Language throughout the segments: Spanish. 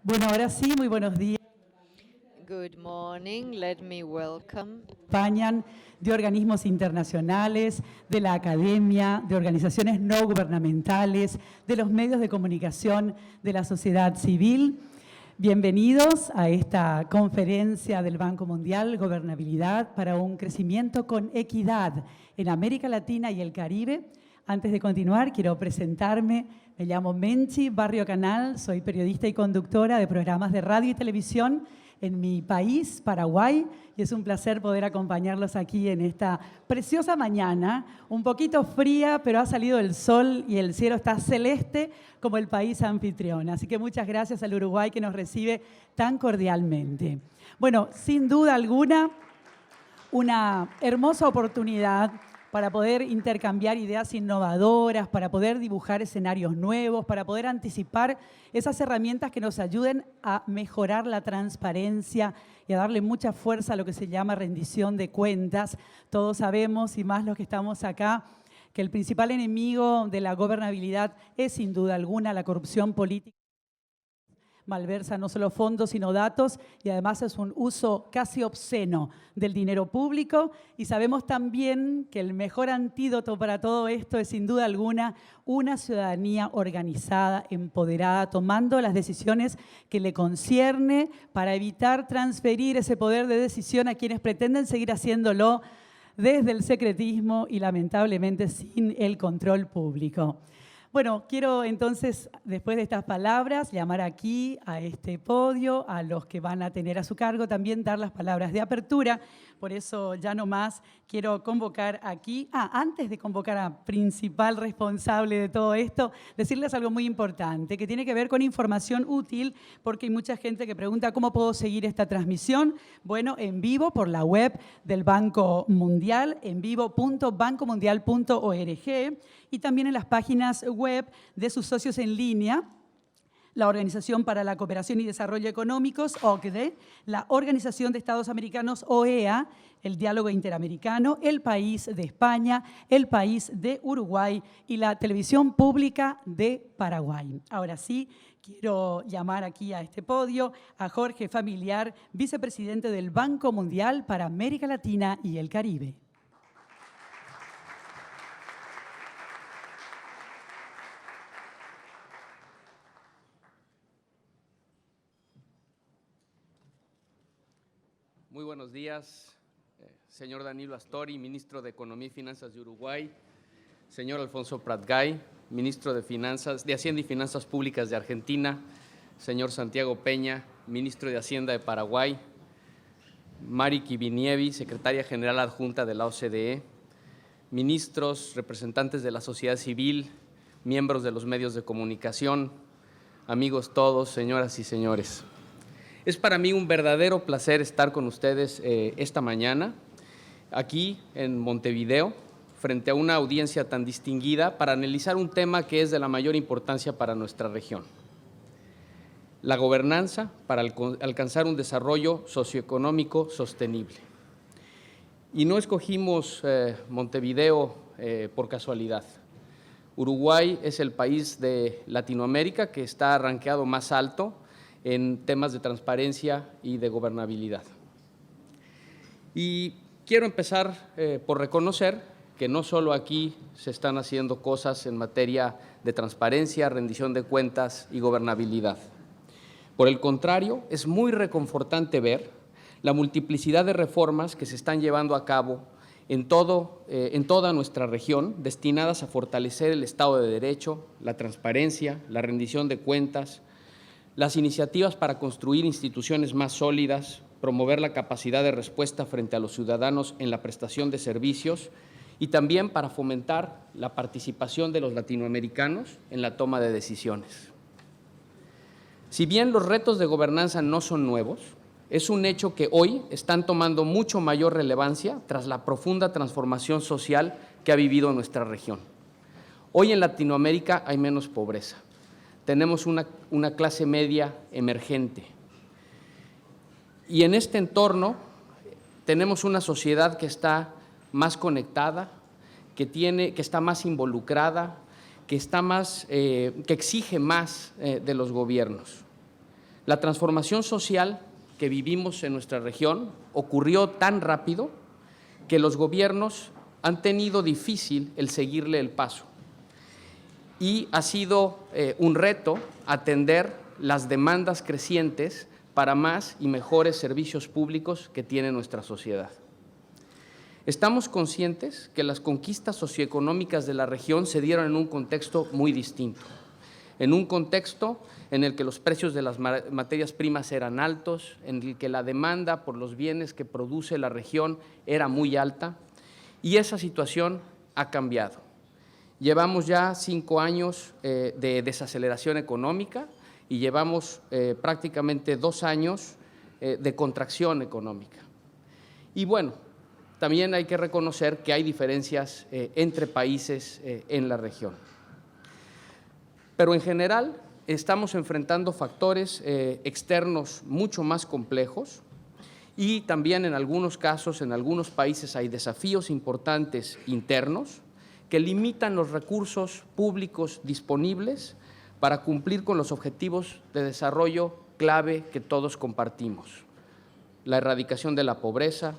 Bueno, ahora sí, muy buenos días. Good morning. Let me welcome Acompañan de organismos internacionales, de la academia, de organizaciones no gubernamentales, de los medios de comunicación, de la sociedad civil. Bienvenidos a esta conferencia del Banco Mundial, Gobernabilidad para un crecimiento con equidad en América Latina y el Caribe. Antes de continuar, quiero presentarme. Me llamo Menchi Barrio Canal, soy periodista y conductora de programas de radio y televisión en mi país, Paraguay, y es un placer poder acompañarlos aquí en esta preciosa mañana, un poquito fría, pero ha salido el sol y el cielo está celeste como el país anfitrión. Así que muchas gracias al Uruguay que nos recibe tan cordialmente. Bueno, sin duda alguna, una hermosa oportunidad para poder intercambiar ideas innovadoras, para poder dibujar escenarios nuevos, para poder anticipar esas herramientas que nos ayuden a mejorar la transparencia y a darle mucha fuerza a lo que se llama rendición de cuentas. Todos sabemos, y más los que estamos acá, que el principal enemigo de la gobernabilidad es sin duda alguna la corrupción política. Malversa no solo fondos, sino datos, y además es un uso casi obsceno del dinero público. Y sabemos también que el mejor antídoto para todo esto es, sin duda alguna, una ciudadanía organizada, empoderada, tomando las decisiones que le concierne para evitar transferir ese poder de decisión a quienes pretenden seguir haciéndolo desde el secretismo y, lamentablemente, sin el control público. Bueno, quiero entonces, después de estas palabras, llamar aquí a este podio a los que van a tener a su cargo también dar las palabras de apertura. Por eso ya no más quiero convocar aquí, antes de convocar a principal responsable de todo esto, decirles algo muy importante que tiene que ver con información útil, porque hay mucha gente que pregunta cómo puedo seguir esta transmisión. Bueno, en vivo por la web del Banco Mundial, en vivo.bancomundial.org, y también en las páginas web de sus socios en línea, la Organización para la Cooperación y Desarrollo Económicos, OCDE, la Organización de Estados Americanos, OEA, el Diálogo Interamericano, el País de España, el País de Uruguay y la Televisión Pública de Paraguay. Ahora sí, quiero llamar aquí a este podio a Jorge Familiar, vicepresidente del Banco Mundial para América Latina y el Caribe. Muy buenos días, señor Danilo Astori, ministro de Economía y Finanzas de Uruguay, señor Alfonso Pratgay, ministro de Hacienda y Finanzas Públicas de Argentina, señor Santiago Peña, ministro de Hacienda de Paraguay, Mari Kivinievi, secretaria general adjunta de la OCDE, ministros, representantes de la sociedad civil, miembros de los medios de comunicación, amigos todos, señoras y señores. Es para mí un verdadero placer estar con ustedes esta mañana, aquí en Montevideo, frente a una audiencia tan distinguida para analizar un tema que es de la mayor importancia para nuestra región: la gobernanza para alcanzar un desarrollo socioeconómico sostenible. Y no escogimos Montevideo por casualidad. Uruguay es el país de Latinoamérica que está rankeado más alto en temas de transparencia y de gobernabilidad. Y quiero empezar por reconocer que no solo aquí se están haciendo cosas en materia de transparencia, rendición de cuentas y gobernabilidad. Por el contrario, es muy reconfortante ver la multiplicidad de reformas que se están llevando a cabo en toda nuestra región, destinadas a fortalecer el Estado de Derecho, la transparencia, la rendición de cuentas, las iniciativas para construir instituciones más sólidas, promover la capacidad de respuesta frente a los ciudadanos en la prestación de servicios y también para fomentar la participación de los latinoamericanos en la toma de decisiones. Si bien los retos de gobernanza no son nuevos, es un hecho que hoy están tomando mucho mayor relevancia tras la profunda transformación social que ha vivido nuestra región. Hoy en Latinoamérica hay menos pobreza. Tenemos una clase media emergente. Y en este entorno tenemos una sociedad que está más conectada, que está más involucrada, que exige más de los gobiernos. La transformación social que vivimos en nuestra región ocurrió tan rápido que los gobiernos han tenido difícil el seguirle el paso y ha sido un reto atender las demandas crecientes para más y mejores servicios públicos que tiene nuestra sociedad. Estamos conscientes que las conquistas socioeconómicas de la región se dieron en un contexto muy distinto, en un contexto en el que los precios de las materias primas eran altos, en el que la demanda por los bienes que produce la región era muy alta, y esa situación ha cambiado. Llevamos ya 5 años de desaceleración económica y llevamos prácticamente 2 años de contracción económica. Y bueno, también hay que reconocer que hay diferencias entre países en la región. Pero en general estamos enfrentando factores externos mucho más complejos y también en algunos casos, en algunos países hay desafíos importantes internos que limitan los recursos públicos disponibles para cumplir con los objetivos de desarrollo clave que todos compartimos: la erradicación de la pobreza,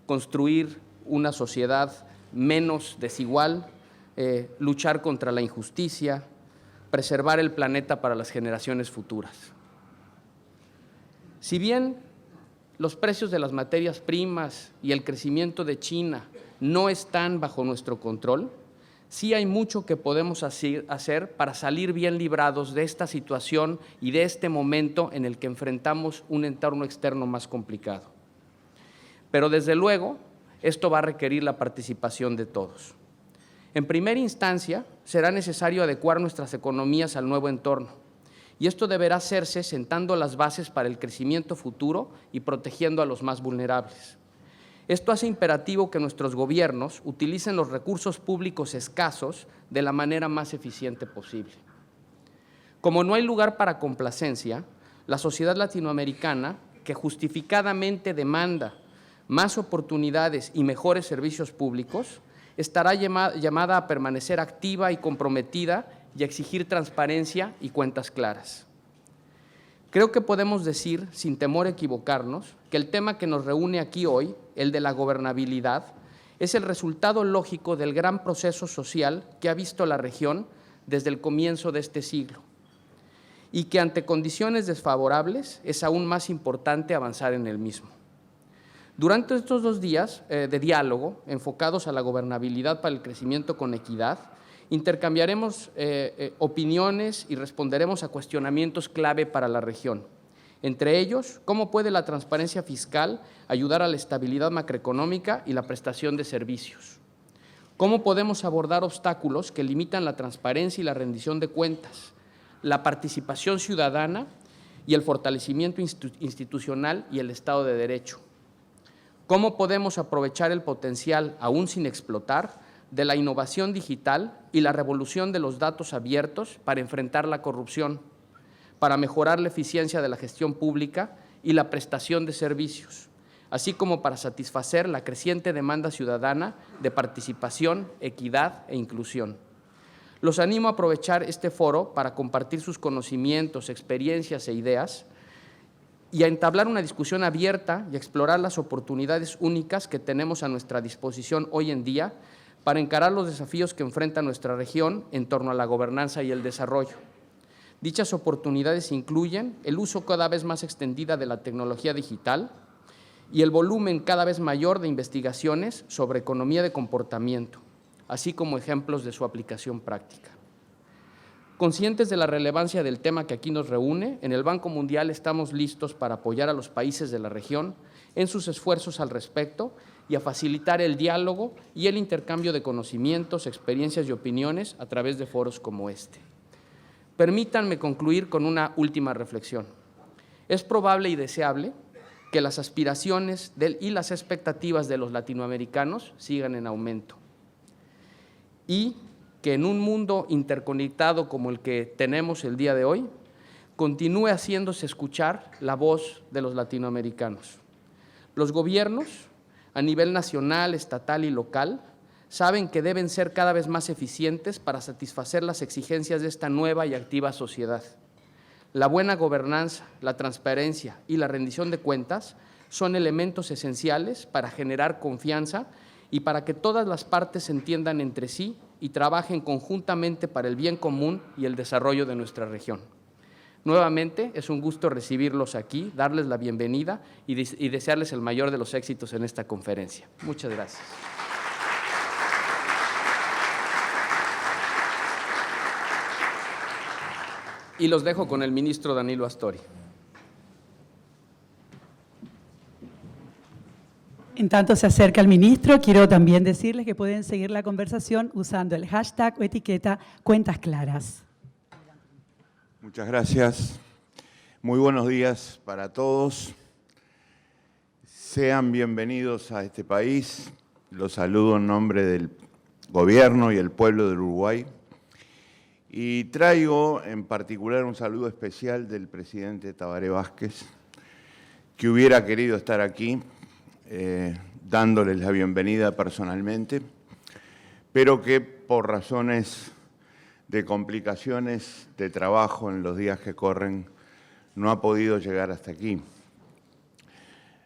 construir una sociedad menos desigual, luchar contra la injusticia, preservar el planeta para las generaciones futuras. Si bien los precios de las materias primas y el crecimiento de China no están bajo nuestro control, sí hay mucho que podemos hacer para salir bien librados de esta situación y de este momento en el que enfrentamos un entorno externo más complicado. Pero desde luego, esto va a requerir la participación de todos. En primera instancia, será necesario adecuar nuestras economías al nuevo entorno, y esto deberá hacerse sentando las bases para el crecimiento futuro y protegiendo a los más vulnerables. Esto hace imperativo que nuestros gobiernos utilicen los recursos públicos escasos de la manera más eficiente posible. Como no hay lugar para complacencia, la sociedad latinoamericana, que justificadamente demanda más oportunidades y mejores servicios públicos, estará llamada a permanecer activa y comprometida y a exigir transparencia y cuentas claras. Creo que podemos decir, sin temor a equivocarnos, que el tema que nos reúne aquí hoy, el de la gobernabilidad, es el resultado lógico del gran proceso social que ha visto la región desde el comienzo de este siglo, y que ante condiciones desfavorables es aún más importante avanzar en el mismo. Durante estos 2 días de diálogo enfocados a la gobernabilidad para el crecimiento con equidad, intercambiaremos opiniones y responderemos a cuestionamientos clave para la región. Entre ellos, ¿cómo puede la transparencia fiscal ayudar a la estabilidad macroeconómica y la prestación de servicios? ¿Cómo podemos abordar obstáculos que limitan la transparencia y la rendición de cuentas, la participación ciudadana y el fortalecimiento institucional y el Estado de Derecho? ¿Cómo podemos aprovechar el potencial, aún sin explotar, de la innovación digital y la revolución de los datos abiertos para enfrentar la corrupción, para mejorar la eficiencia de la gestión pública y la prestación de servicios, así como para satisfacer la creciente demanda ciudadana de participación, equidad e inclusión? Los animo a aprovechar este foro para compartir sus conocimientos, experiencias e ideas y a entablar una discusión abierta y a explorar las oportunidades únicas que tenemos a nuestra disposición hoy en día para encarar los desafíos que enfrenta nuestra región en torno a la gobernanza y el desarrollo. Dichas oportunidades incluyen el uso cada vez más extendido de la tecnología digital y el volumen cada vez mayor de investigaciones sobre economía de comportamiento, así como ejemplos de su aplicación práctica. Conscientes de la relevancia del tema que aquí nos reúne, en el Banco Mundial estamos listos para apoyar a los países de la región en sus esfuerzos al respecto y a facilitar el diálogo y el intercambio de conocimientos, experiencias y opiniones a través de foros como este. Permítanme concluir con una última reflexión. Es probable y deseable que las aspiraciones y las expectativas de los latinoamericanos sigan en aumento y que en un mundo interconectado como el que tenemos el día de hoy, continúe haciéndose escuchar la voz de los latinoamericanos. Los gobiernos, a nivel nacional, estatal y local, saben que deben ser cada vez más eficientes para satisfacer las exigencias de esta nueva y activa sociedad. La buena gobernanza, la transparencia y la rendición de cuentas son elementos esenciales para generar confianza y para que todas las partes se entiendan entre sí y trabajen conjuntamente para el bien común y el desarrollo de nuestra región. Nuevamente, es un gusto recibirlos aquí, darles la bienvenida y desearles el mayor de los éxitos en esta conferencia. Muchas gracias. Y los dejo con el ministro Danilo Astori. En tanto se acerca el ministro, quiero también decirles que pueden seguir la conversación usando el hashtag o etiqueta Cuentas Claras. Muchas gracias. Muy buenos días para todos. Sean bienvenidos a este país. Los saludo en nombre del gobierno y el pueblo del Uruguay. Y traigo en particular un saludo especial del presidente Tabaré Vázquez, que hubiera querido estar aquí, dándoles la bienvenida personalmente, pero que por razones de complicaciones de trabajo en los días que corren no ha podido llegar hasta aquí.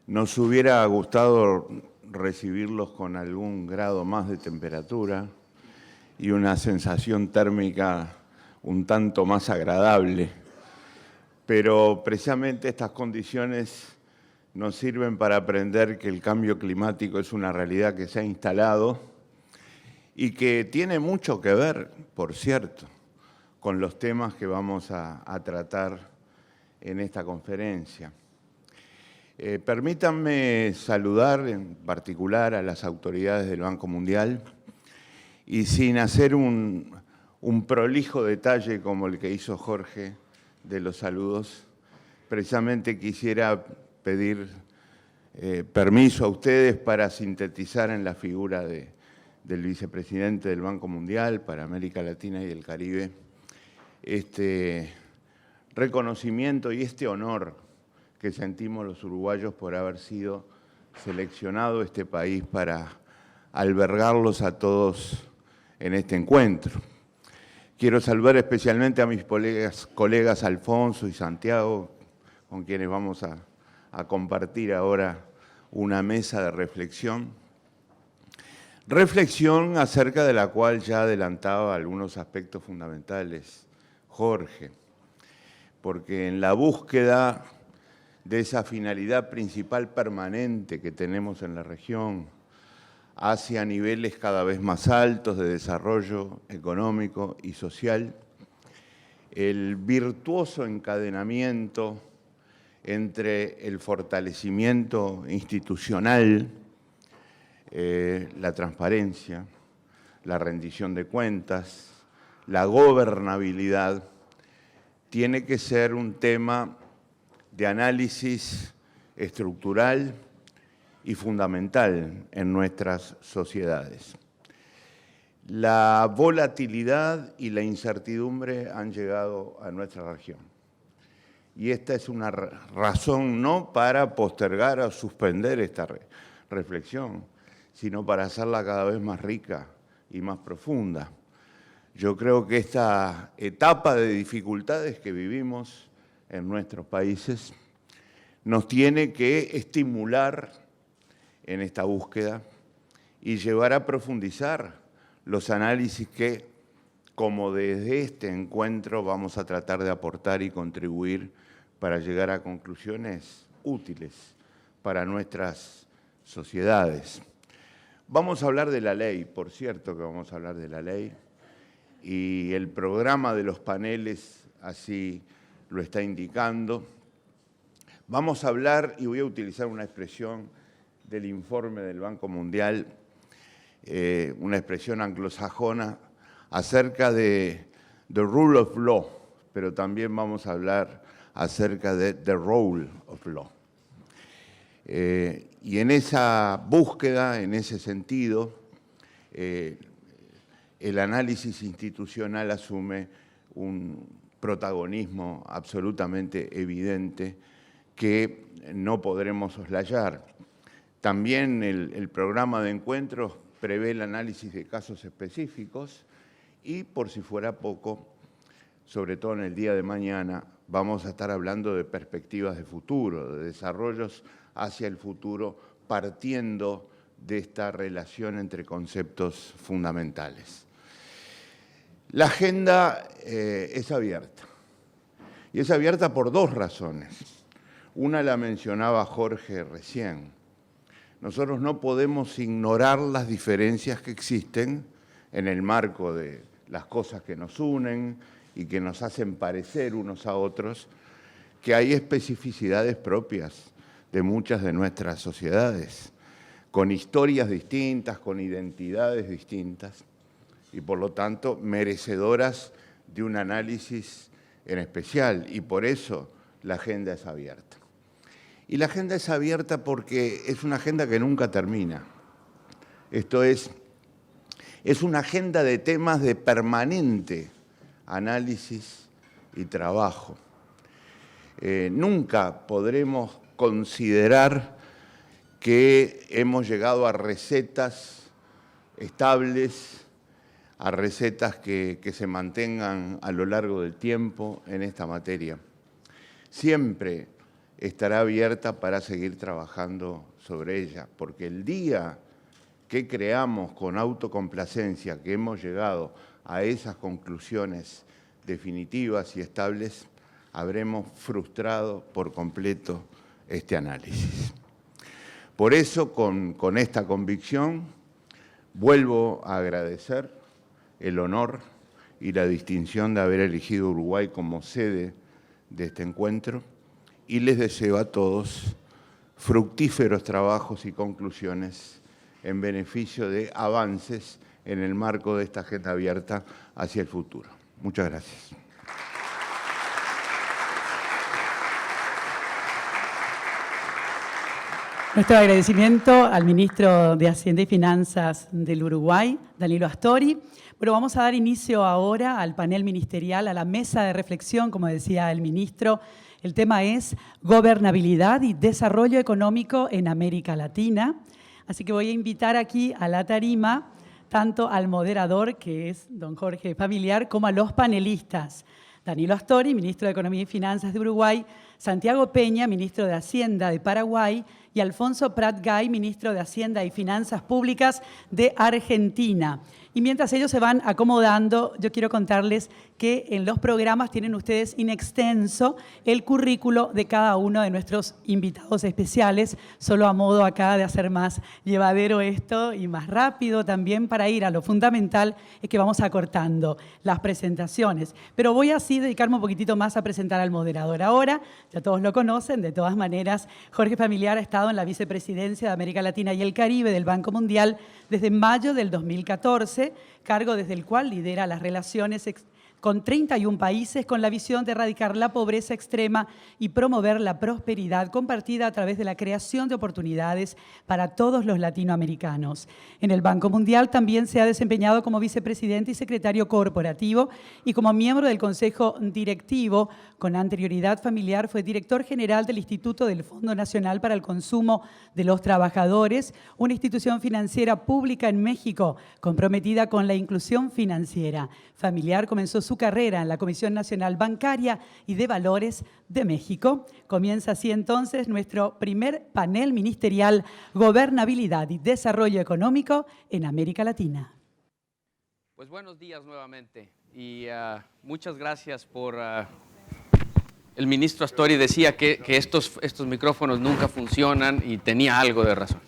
Nos hubiera gustado recibirlos con algún grado más de temperatura y una sensación térmica un tanto más agradable, pero precisamente estas condiciones nos sirven para aprender que el cambio climático es una realidad que se ha instalado y que tiene mucho que ver, por cierto, con los temas que vamos a tratar en esta conferencia. Permítanme saludar en particular a las autoridades del Banco Mundial y sin hacer un prolijo detalle como el que hizo Jorge de los saludos, precisamente quisiera pedir permiso a ustedes para sintetizar en la figura del vicepresidente del Banco Mundial para América Latina y el Caribe este reconocimiento y este honor que sentimos los uruguayos por haber sido seleccionado este país para albergarlos a todos en este encuentro. Quiero saludar especialmente a mis colegas Alfonso y Santiago, con quienes vamos a compartir ahora una mesa de reflexión. Reflexión acerca de la cual ya adelantaba algunos aspectos fundamentales Jorge, porque en la búsqueda de esa finalidad principal permanente que tenemos en la región, hacia niveles cada vez más altos de desarrollo económico y social, el virtuoso encadenamiento entre el fortalecimiento institucional, la transparencia, la rendición de cuentas, la gobernabilidad, tiene que ser un tema de análisis estructural y fundamental en nuestras sociedades. La volatilidad y la incertidumbre han llegado a nuestra región. Y esta es una razón no para postergar o suspender esta reflexión, sino para hacerla cada vez más rica y más profunda. Yo creo que esta etapa de dificultades que vivimos en nuestros países nos tiene que estimular en esta búsqueda y llevar a profundizar los análisis que, como desde este encuentro, vamos a tratar de aportar y contribuir para llegar a conclusiones útiles para nuestras sociedades. Vamos a hablar de la ley, por cierto que vamos a hablar de la ley, y el programa de los paneles así lo está indicando. Vamos a hablar, y voy a utilizar una expresión del informe del Banco Mundial, una expresión anglosajona, acerca de the rule of law, pero también vamos a hablar acerca de the role of law. Y en esa búsqueda, en ese sentido, el análisis institucional asume un protagonismo absolutamente evidente que no podremos soslayar. También el programa de encuentros prevé el análisis de casos específicos y, por si fuera poco, sobre todo en el día de mañana, vamos a estar hablando de perspectivas de futuro, de desarrollos hacia el futuro, partiendo de esta relación entre conceptos fundamentales. La agenda es abierta, y es abierta por dos razones. Una la mencionaba Jorge recién. Nosotros no podemos ignorar las diferencias que existen en el marco de las cosas que nos unen y que nos hacen parecer unos a otros, que hay especificidades propias de muchas de nuestras sociedades, con historias distintas, con identidades distintas, y por lo tanto merecedoras de un análisis en especial, y por eso la agenda es abierta. Y la agenda es abierta porque es una agenda que nunca termina. Esto es una agenda de temas de permanente análisis y trabajo. Nunca podremos considerar que hemos llegado a recetas estables, a recetas que se mantengan a lo largo del tiempo en esta materia. Siempre estará abierta para seguir trabajando sobre ella, porque el día que creamos con autocomplacencia que hemos llegado a esas conclusiones definitivas y estables, habremos frustrado por completo este análisis. Por eso, con esta convicción, vuelvo a agradecer el honor y la distinción de haber elegido Uruguay como sede de este encuentro, y les deseo a todos fructíferos trabajos y conclusiones en beneficio de avances en el marco de esta agenda abierta hacia el futuro. Muchas gracias. Nuestro agradecimiento al ministro de Hacienda y Finanzas del Uruguay, Danilo Astori. Bueno, vamos a dar inicio ahora al panel ministerial, a la mesa de reflexión, como decía el ministro. El tema es gobernabilidad y desarrollo económico en América Latina. Así que voy a invitar aquí a la tarima tanto al moderador, que es don Jorge Familiar, como a los panelistas. Danilo Astori, ministro de Economía y Finanzas de Uruguay, Santiago Peña, ministro de Hacienda de Paraguay, y Alfonso Prat Gay, ministro de Hacienda y Finanzas Públicas de Argentina. Y mientras ellos se van acomodando, yo quiero contarles que en los programas tienen ustedes in extenso el currículo de cada uno de nuestros invitados especiales, solo a modo acá de hacer más llevadero esto y más rápido también para ir a lo fundamental, es que vamos acortando las presentaciones. Pero voy así a dedicarme un poquitito más a presentar al moderador. Ahora, ya todos lo conocen, de todas maneras, Jorge Familiar ha estado en la vicepresidencia de América Latina y el Caribe del Banco Mundial desde mayo del 2014, cargo desde el cual lidera las relaciones con 31 países con la visión de erradicar la pobreza extrema y promover la prosperidad compartida a través de la creación de oportunidades para todos los latinoamericanos. En el Banco Mundial también se ha desempeñado como vicepresidente y secretario corporativo y como miembro del Consejo Directivo. Con anterioridad familiar fue director general del Instituto del Fondo Nacional para el Consumo de los Trabajadores, una institución financiera pública en México comprometida con la inclusión financiera. Familiar comenzó su carrera en la Comisión Nacional Bancaria y de Valores de México. Comienza así entonces nuestro primer panel ministerial, Gobernabilidad y Desarrollo Económico en América Latina. Pues buenos días nuevamente y muchas gracias por… el ministro Astori decía que estos micrófonos nunca funcionan y tenía algo de razón.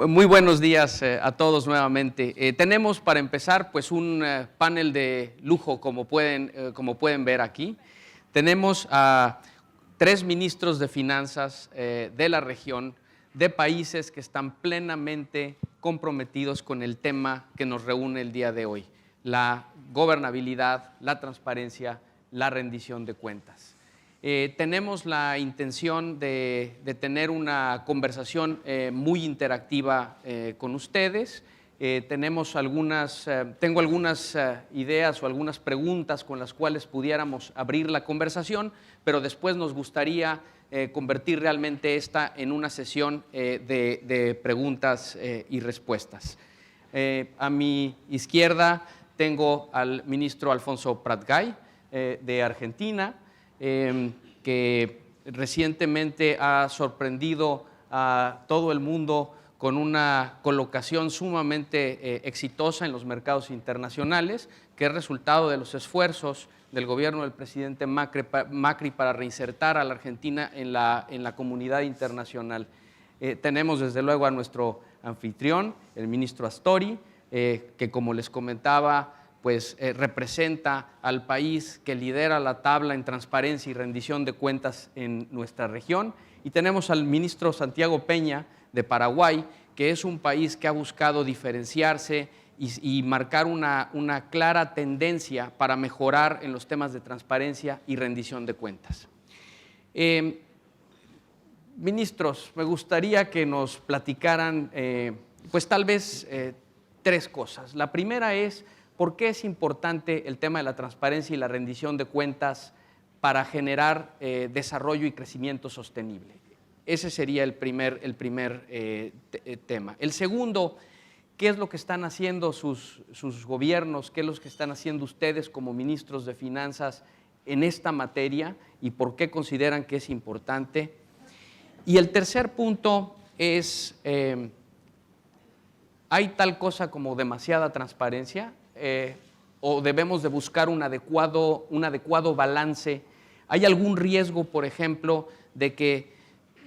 Muy buenos días a todos nuevamente. Tenemos para empezar pues un panel de lujo como pueden ver aquí. Tenemos a 3 ministros de finanzas de la región, de países que están plenamente comprometidos con el tema que nos reúne el día de hoy, la gobernabilidad, la transparencia, la rendición de cuentas. Tenemos la intención de tener una conversación muy interactiva con ustedes. Tengo algunas ideas o algunas preguntas con las cuales pudiéramos abrir la conversación, pero después nos gustaría convertir realmente esta en una sesión de preguntas y respuestas. A mi izquierda tengo al ministro Alfonso Prat Gay de Argentina. que recientemente ha sorprendido a todo el mundo con una colocación sumamente exitosa en los mercados internacionales, que es resultado de los esfuerzos del gobierno del presidente Macri para reinsertar a la Argentina en la comunidad internacional. Tenemos desde luego a nuestro anfitrión, el ministro Astori, que como les comentaba, pues representa al país que lidera la tabla en transparencia y rendición de cuentas en nuestra región. Y tenemos al ministro Santiago Peña de Paraguay, que es un país que ha buscado diferenciarse y marcar una clara tendencia para mejorar en los temas de transparencia y rendición de cuentas. Ministros, me gustaría que nos platicaran, pues tal vez tres cosas. La primera es, ¿por qué es importante el tema de la transparencia y la rendición de cuentas para generar desarrollo y crecimiento sostenible? Ese sería el primer tema. El segundo, ¿qué es lo que están haciendo sus gobiernos? ¿Qué es lo que están haciendo ustedes como ministros de Finanzas en esta materia y por qué consideran que es importante? Y el tercer punto es, ¿hay tal cosa como demasiada transparencia? ¿O debemos de buscar un adecuado balance? ¿Hay algún riesgo, por ejemplo, de que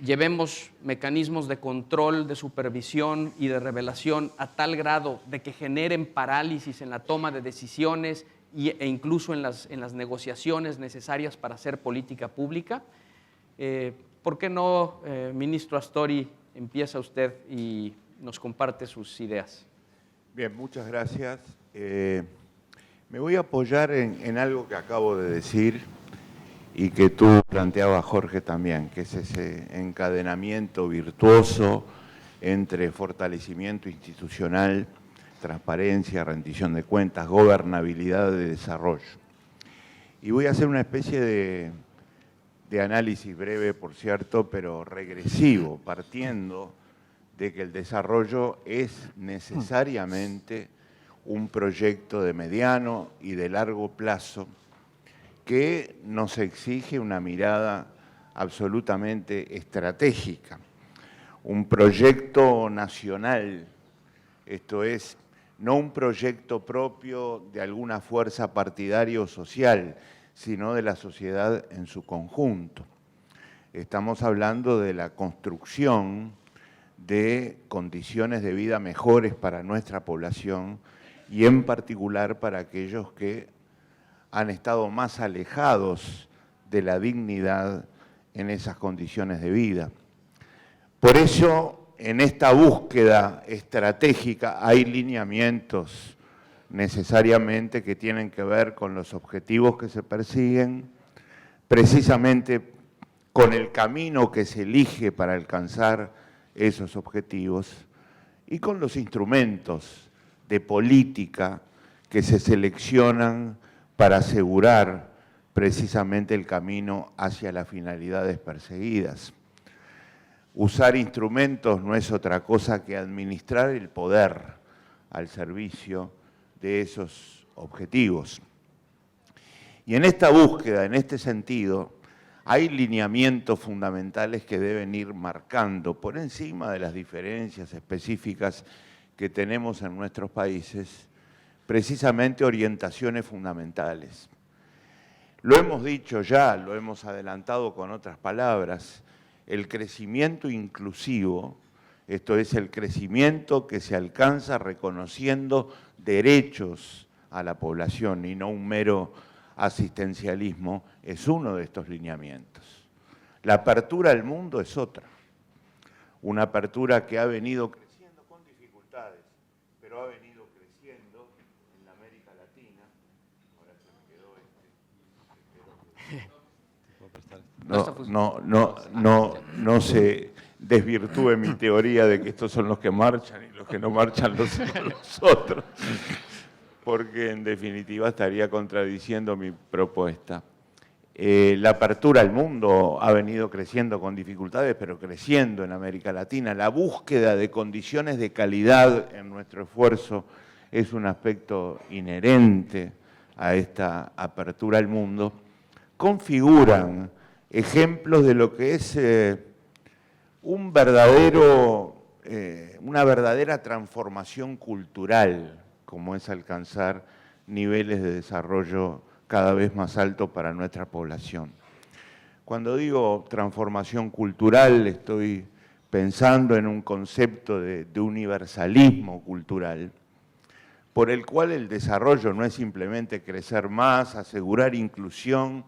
llevemos mecanismos de control, de supervisión y de revelación a tal grado de que generen parálisis en la toma de decisiones e incluso en las negociaciones necesarias para hacer política pública? ¿Por qué no, ministro Astori, empieza usted y nos comparte sus ideas? Bien, muchas gracias. Me voy a apoyar en algo que acabo de decir y que tú planteabas, Jorge, también, que es ese encadenamiento virtuoso entre fortalecimiento institucional, transparencia, rendición de cuentas, gobernabilidad de desarrollo. Y voy a hacer una especie de análisis breve, por cierto, pero regresivo, partiendo de que el desarrollo es necesariamente un proyecto de mediano y de largo plazo que nos exige una mirada absolutamente estratégica, un proyecto nacional, esto es, no un proyecto propio de alguna fuerza partidaria o social, sino de la sociedad en su conjunto. Estamos hablando de la construcción de condiciones de vida mejores para nuestra población y en particular para aquellos que han estado más alejados de la dignidad en esas condiciones de vida. Por eso, en esta búsqueda estratégica hay lineamientos necesariamente que tienen que ver con los objetivos que se persiguen, precisamente con el camino que se elige para alcanzar esos objetivos y con los instrumentos de política que se seleccionan para asegurar precisamente el camino hacia las finalidades perseguidas. Usar instrumentos no es otra cosa que administrar el poder al servicio de esos objetivos. Y en esta búsqueda, en este sentido, hay lineamientos fundamentales que deben ir marcando, por encima de las diferencias específicas que tenemos en nuestros países, precisamente orientaciones fundamentales. Lo hemos dicho ya, lo hemos adelantado con otras palabras, el crecimiento inclusivo, esto es el crecimiento que se alcanza reconociendo derechos a la población y no un mero asistencialismo, es uno de estos lineamientos. La apertura al mundo es otra, una apertura que ha venido creciendo con dificultades, pero ha venido creciendo en la América Latina. Ahora se me quedó no se desvirtúe mi teoría de que estos son los que marchan y los que no marchan los otros, porque en definitiva estaría contradiciendo mi propuesta. La apertura al mundo ha venido creciendo con dificultades, pero creciendo en América Latina. La búsqueda de condiciones de calidad en nuestro esfuerzo es un aspecto inherente a esta apertura al mundo, configuran ejemplos de lo que es una verdadera transformación cultural, como es alcanzar niveles de desarrollo cada vez más altos para nuestra población. Cuando digo transformación cultural, estoy pensando en un concepto de universalismo cultural, por el cual el desarrollo no es simplemente crecer más, asegurar inclusión,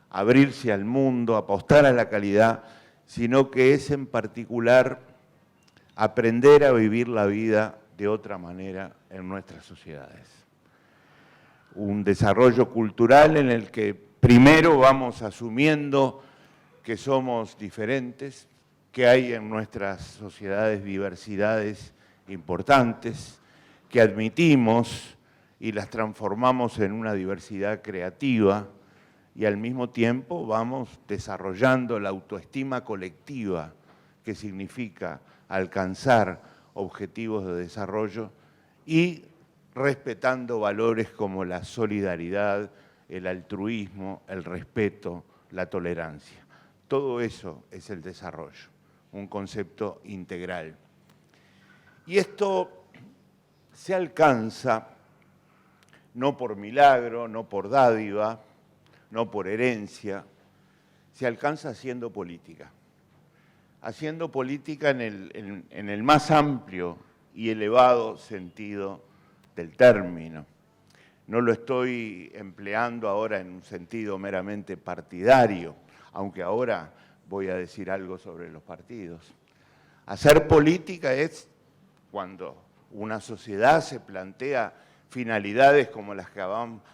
abrirse al mundo, apostar a la calidad, sino que es en particular aprender a vivir la vida de otra manera en nuestras sociedades. Un desarrollo cultural en el que primero vamos asumiendo que somos diferentes, que hay en nuestras sociedades diversidades importantes, que admitimos y las transformamos en una diversidad creativa, y al mismo tiempo vamos desarrollando la autoestima colectiva, que significa alcanzar objetivos de desarrollo y respetando valores como la solidaridad, el altruismo, el respeto, la tolerancia. Todo eso es el desarrollo, un concepto integral. Y esto se alcanza no por milagro, no por dádiva, no por herencia, se alcanza haciendo política. Haciendo política en el más amplio y elevado sentido del término. No lo estoy empleando ahora en un sentido meramente partidario, aunque ahora voy a decir algo sobre los partidos. Hacer política es cuando una sociedad se plantea finalidades como las que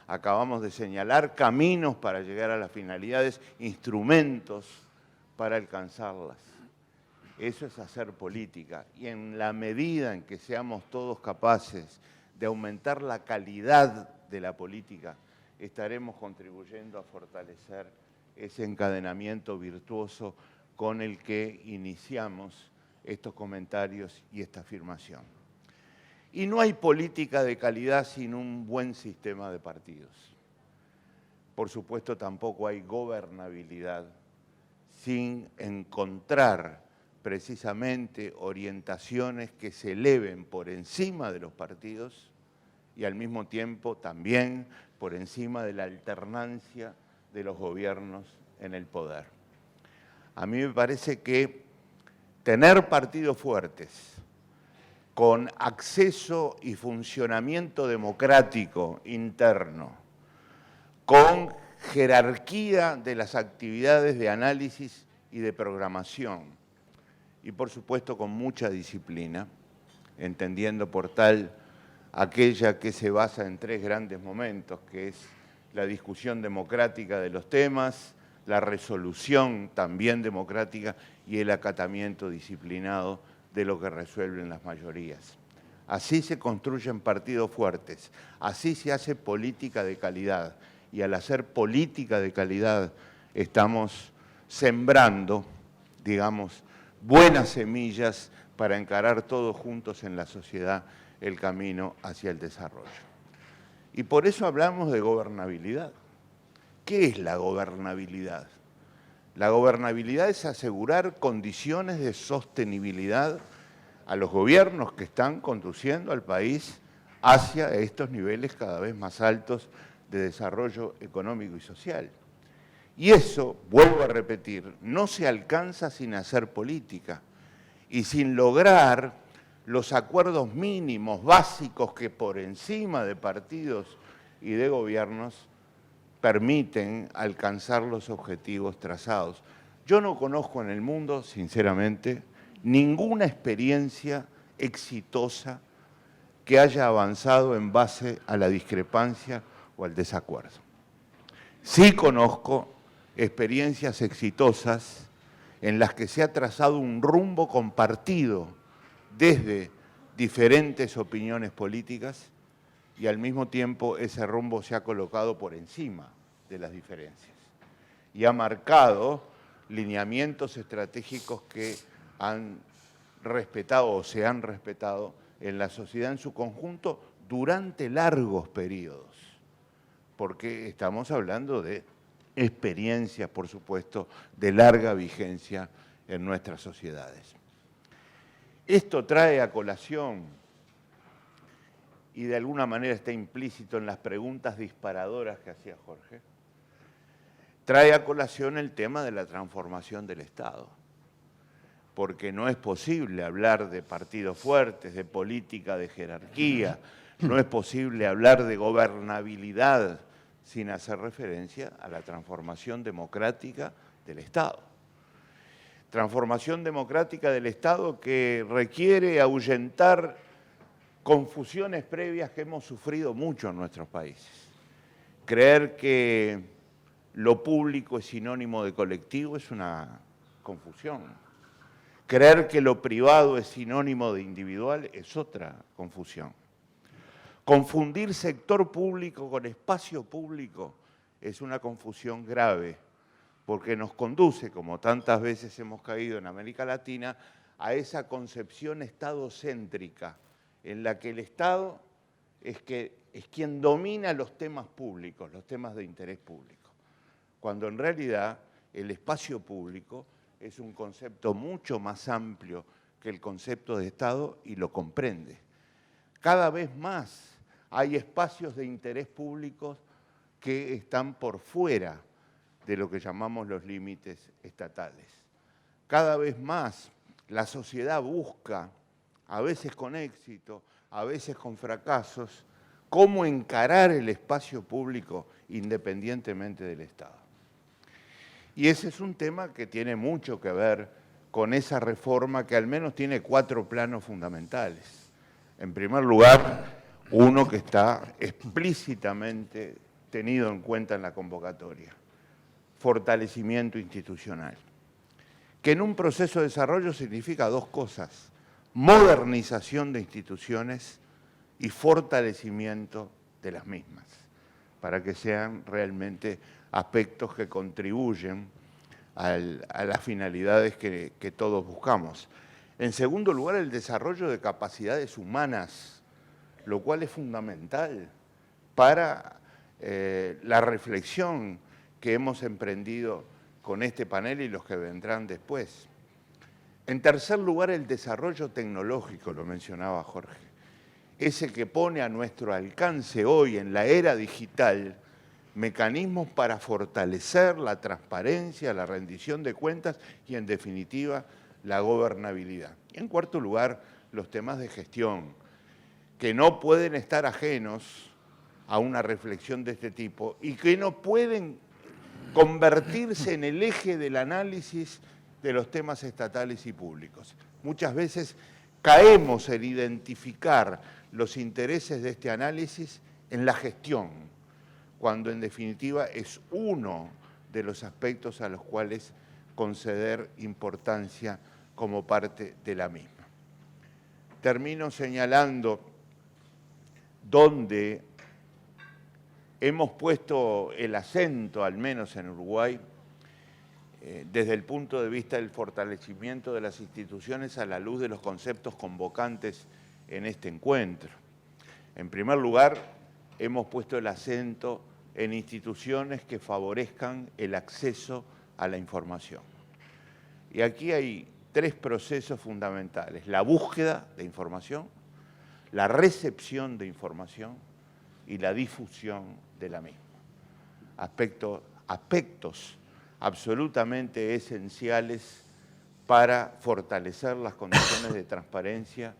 acabamos de señalar, caminos para llegar a las finalidades, instrumentos para alcanzarlas. Eso es hacer política. Y en la medida en que seamos todos capaces de aumentar la calidad de la política, estaremos contribuyendo a fortalecer ese encadenamiento virtuoso con el que iniciamos estos comentarios y esta afirmación. Y no hay política de calidad sin un buen sistema de partidos. Por supuesto, tampoco hay gobernabilidad sin encontrar precisamente orientaciones que se eleven por encima de los partidos y al mismo tiempo también por encima de la alternancia de los gobiernos en el poder. A mí me parece que tener partidos fuertes, con acceso y funcionamiento democrático interno, con jerarquía de las actividades de análisis y de programación, y por supuesto con mucha disciplina, entendiendo por tal aquella que se basa en tres grandes momentos, que es la discusión democrática de los temas, la resolución también democrática y el acatamiento disciplinado de lo que resuelven las mayorías. Así se construyen partidos fuertes, así se hace política de calidad, y al hacer política de calidad estamos sembrando, digamos, buenas semillas para encarar todos juntos en la sociedad el camino hacia el desarrollo. Y por eso hablamos de gobernabilidad. ¿Qué es la gobernabilidad? La gobernabilidad es asegurar condiciones de sostenibilidad a los gobiernos que están conduciendo al país hacia estos niveles cada vez más altos de desarrollo económico y social. Y eso, vuelvo a repetir, no se alcanza sin hacer política y sin lograr los acuerdos mínimos, básicos, que por encima de partidos y de gobiernos permiten alcanzar los objetivos trazados. Yo no conozco en el mundo, sinceramente, ninguna experiencia exitosa que haya avanzado en base a la discrepancia o al desacuerdo. Sí conozco experiencias exitosas en las que se ha trazado un rumbo compartido desde diferentes opiniones políticas y al mismo tiempo ese rumbo se ha colocado por encima de las diferencias y ha marcado lineamientos estratégicos que han respetado o se han respetado en la sociedad en su conjunto durante largos periodos, porque estamos hablando de experiencias, por supuesto, de larga vigencia en nuestras sociedades. Esto trae a colación, y de alguna manera está implícito en las preguntas disparadoras que hacía Jorge, trae a colación el tema de la transformación del Estado, porque no es posible hablar de partidos fuertes, de política de jerarquía, no es posible hablar de gobernabilidad sin hacer referencia a la transformación democrática del Estado. Transformación democrática del Estado que requiere ahuyentar confusiones previas que hemos sufrido mucho en nuestros países. Creer que lo público es sinónimo de colectivo es una confusión. Creer que lo privado es sinónimo de individual es otra confusión. Confundir sector público con espacio público es una confusión grave, porque nos conduce, como tantas veces hemos caído en América Latina, a esa concepción estadocéntrica, en la que el Estado es quien domina los temas públicos, los temas de interés público, cuando en realidad el espacio público es un concepto mucho más amplio que el concepto de Estado y lo comprende. Cada vez más hay espacios de interés público que están por fuera de lo que llamamos los límites estatales. Cada vez más la sociedad busca, a veces con éxito, a veces con fracasos, cómo encarar el espacio público independientemente del Estado. Y ese es un tema que tiene mucho que ver con esa reforma que al menos tiene 4 planos fundamentales. En primer lugar, uno que está explícitamente tenido en cuenta en la convocatoria: fortalecimiento institucional, que en un proceso de desarrollo significa 2 cosas: modernización de instituciones y fortalecimiento de las mismas, para que sean realmente aspectos que contribuyen a las finalidades que todos buscamos. En segundo lugar, el desarrollo de capacidades humanas, lo cual es fundamental para la reflexión que hemos emprendido con este panel y los que vendrán después. En tercer lugar, el desarrollo tecnológico, lo mencionaba Jorge, ese que pone a nuestro alcance hoy en la era digital mecanismos para fortalecer la transparencia, la rendición de cuentas y, en definitiva, la gobernabilidad. Y en cuarto lugar, los temas de gestión, que no pueden estar ajenos a una reflexión de este tipo y que no pueden convertirse en el eje del análisis de los temas estatales y públicos. Muchas veces caemos en identificar los intereses de este análisis en la gestión, cuando en definitiva es uno de los aspectos a los cuales conceder importancia como parte de la misma. Termino señalando dónde hemos puesto el acento, al menos en Uruguay, desde el punto de vista del fortalecimiento de las instituciones a la luz de los conceptos convocantes en este encuentro. En primer lugar, hemos puesto el acento en instituciones que favorezcan el acceso a la información. Y aquí hay 3 procesos fundamentales: la búsqueda de información, la recepción de información y la difusión de la misma. Aspectos absolutamente esenciales para fortalecer las condiciones de transparencia,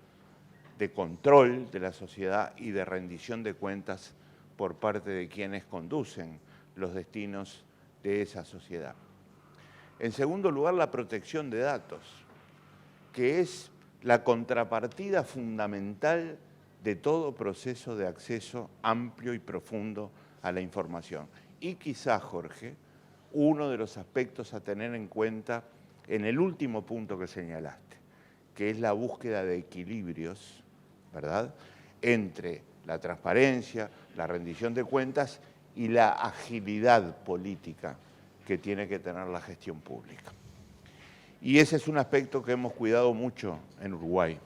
de control de la sociedad y de rendición de cuentas por parte de quienes conducen los destinos de esa sociedad. En segundo lugar, la protección de datos, que es la contrapartida fundamental de todo proceso de acceso amplio y profundo a la información. Y quizá, Jorge, uno de los aspectos a tener en cuenta en el último punto que señalaste, que es la búsqueda de equilibrios, ¿verdad?, entre la transparencia, la rendición de cuentas y la agilidad política que tiene que tener la gestión pública. Y ese es un aspecto que hemos cuidado mucho en Uruguay.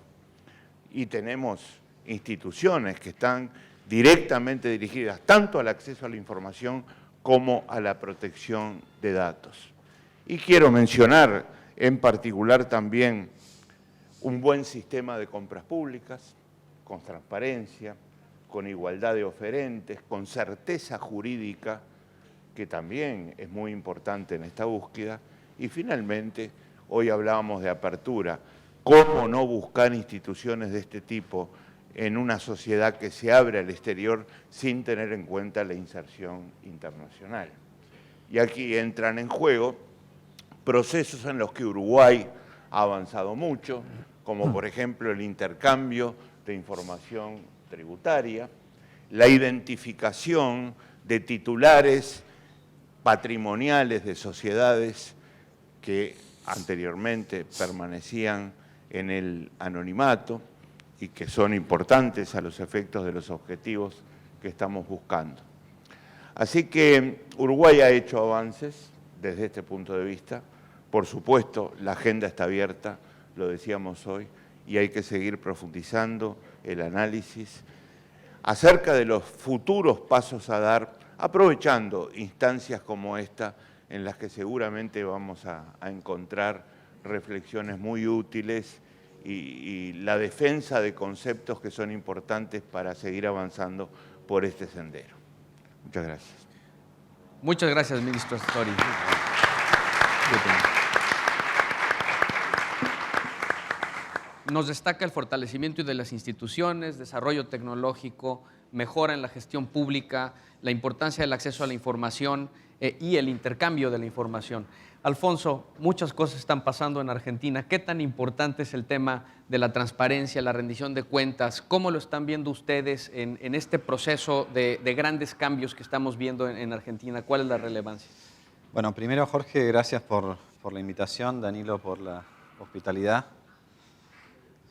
Y tenemos instituciones que están directamente dirigidas tanto al acceso a la información como a la protección de datos. Y quiero mencionar en particular también un buen sistema de compras públicas, con transparencia, con igualdad de oferentes, con certeza jurídica, que también es muy importante en esta búsqueda. Y finalmente, hoy hablábamos de apertura. ¿Cómo no buscar instituciones de este tipo en una sociedad que se abre al exterior sin tener en cuenta la inserción internacional? Y aquí entran en juego procesos en los que Uruguay ha avanzado mucho, como por ejemplo el intercambio de información tributaria, la identificación de titulares patrimoniales de sociedades que anteriormente permanecían en el anonimato y que son importantes a los efectos de los objetivos que estamos buscando. Así que Uruguay ha hecho avances desde este punto de vista. Por supuesto, la agenda está abierta, lo decíamos hoy, y hay que seguir profundizando el análisis acerca de los futuros pasos a dar, aprovechando instancias como esta, en las que seguramente vamos a encontrar reflexiones muy útiles y la defensa de conceptos que son importantes para seguir avanzando por este sendero. Muchas gracias. Muchas gracias, ministro Astori. Nos destaca el fortalecimiento de las instituciones, desarrollo tecnológico, mejora en la gestión pública, la importancia del acceso a la información y el intercambio de la información. Alfonso, muchas cosas están pasando en Argentina. ¿Qué tan importante es el tema de la transparencia, la rendición de cuentas? ¿Cómo lo están viendo ustedes en este proceso de grandes cambios que estamos viendo en Argentina? ¿Cuál es la relevancia? Bueno, primero, Jorge, gracias por la invitación, Danilo, por la hospitalidad.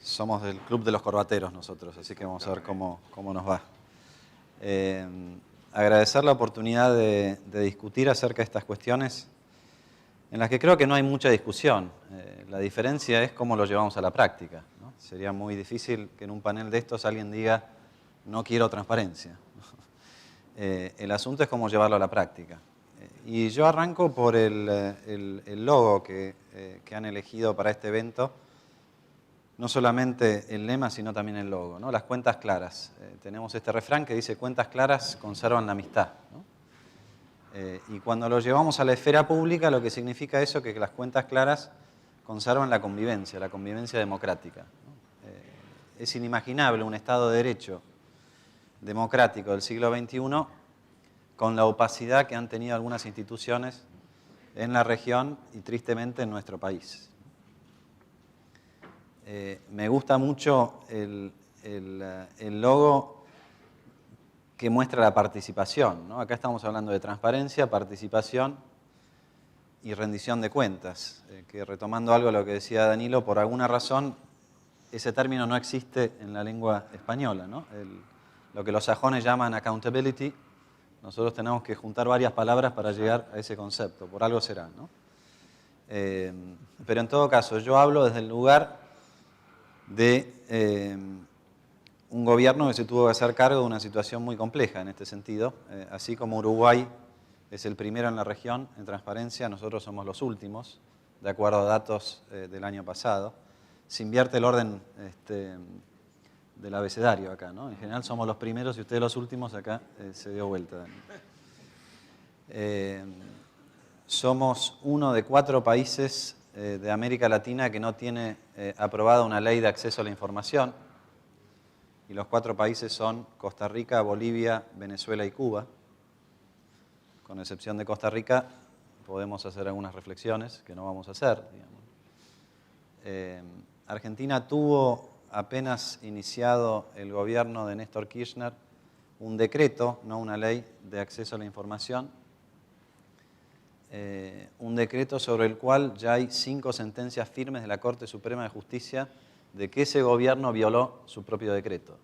Somos del Club de los Corbateros nosotros, así que vamos a ver cómo nos va. Agradecer la oportunidad de discutir acerca de estas cuestiones en las que creo que no hay mucha discusión. La diferencia es cómo lo llevamos a la práctica, ¿no? Sería muy difícil que en un panel de estos alguien diga no quiero transparencia. El asunto es cómo llevarlo a la práctica. Y yo arranco por el logo que han elegido para este evento. No solamente el lema, sino también el logo, ¿no? Las cuentas claras. Tenemos este refrán que dice cuentas claras conservan la amistad, ¿no? Y cuando lo llevamos a la esfera pública, lo que significa eso es que las cuentas claras conservan la convivencia democrática, ¿no? Es inimaginable un Estado de Derecho democrático del siglo XXI con la opacidad que han tenido algunas instituciones en la región y tristemente en nuestro país. Me gusta mucho el logo que muestra la participación, ¿no? Acá estamos hablando de transparencia, participación y rendición de cuentas, que retomando algo de lo que decía Danilo, por alguna razón ese término no existe en la lengua española, ¿no? Lo que los sajones llaman accountability, nosotros tenemos que juntar varias palabras para llegar a ese concepto, por algo será, ¿no? Pero en todo caso, yo hablo desde el lugar de un gobierno que se tuvo que hacer cargo de una situación muy compleja en este sentido. Así como Uruguay es el primero en la región en transparencia, nosotros somos los últimos, de acuerdo a datos del año pasado. Se invierte el orden del abecedario acá, ¿no? En general somos los primeros y ustedes los últimos, acá se dio vuelta. Somos uno de 4 países de América Latina que no tiene aprobada una ley de acceso a la información, y los 4 países son Costa Rica, Bolivia, Venezuela y Cuba. Con excepción de Costa Rica, podemos hacer algunas reflexiones que no vamos a hacer, digamos. Argentina tuvo, apenas iniciado el gobierno de Néstor Kirchner, un decreto, no una ley, de acceso a la información. Un decreto sobre el cual ya hay 5 sentencias firmes de la Corte Suprema de Justicia de que ese gobierno violó su propio decreto.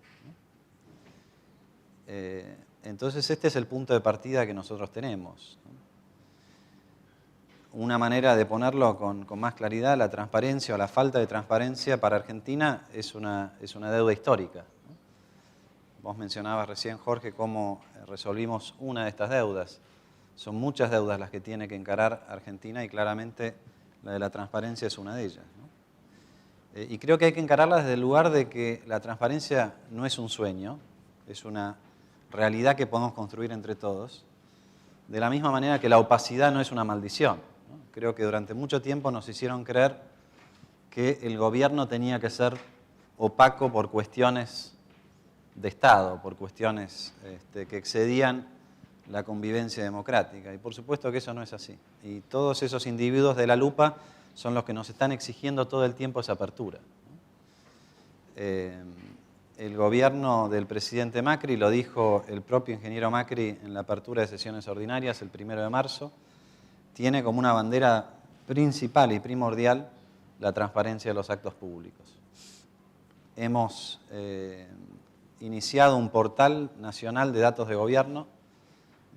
Entonces este es el punto de partida que nosotros tenemos. Una manera de ponerlo con más claridad, la transparencia o la falta de transparencia para Argentina es una deuda histórica. Vos mencionabas recién, Jorge, cómo resolvimos una de estas deudas. Son muchas deudas las que tiene que encarar Argentina y claramente la de la transparencia es una de ellas, ¿no? Y creo que hay que encararla desde el lugar de que la transparencia no es un sueño, es una realidad que podemos construir entre todos, de la misma manera que la opacidad no es una maldición, ¿no? Creo que durante mucho tiempo nos hicieron creer que el gobierno tenía que ser opaco por cuestiones de Estado, por cuestiones que excedían la convivencia democrática. Y por supuesto que eso no es así. Y todos esos individuos de la lupa son los que nos están exigiendo todo el tiempo esa apertura, ¿no? El gobierno del presidente Macri, lo dijo el propio ingeniero Macri en la apertura de sesiones ordinarias el 1 de marzo, tiene como una bandera principal y primordial la transparencia de los actos públicos. Hemos iniciado un portal nacional de datos de gobierno,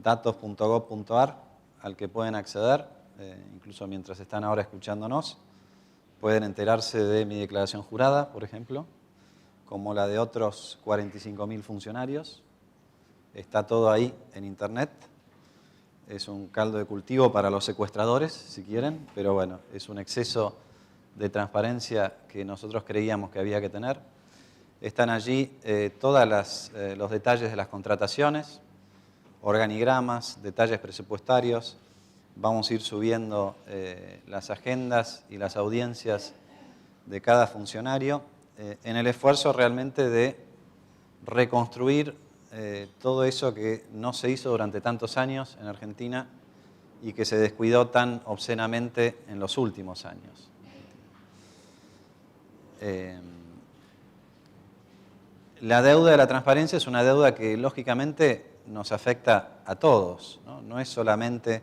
datos.gov.ar, al que pueden acceder, incluso mientras están ahora escuchándonos. Pueden enterarse de mi declaración jurada, por ejemplo, como la de otros 45.000 funcionarios. Está todo ahí en Internet. Es un caldo de cultivo para los secuestradores, si quieren, pero bueno, es un exceso de transparencia que nosotros creíamos que había que tener. Están allí todos los detalles de las contrataciones, organigramas, detalles presupuestarios. Vamos a ir subiendo las agendas y las audiencias de cada funcionario en el esfuerzo realmente de reconstruir todo eso que no se hizo durante tantos años en Argentina y que se descuidó tan obscenamente en los últimos años. La deuda de la transparencia es una deuda que lógicamente nos afecta a todos, ¿no? No es solamente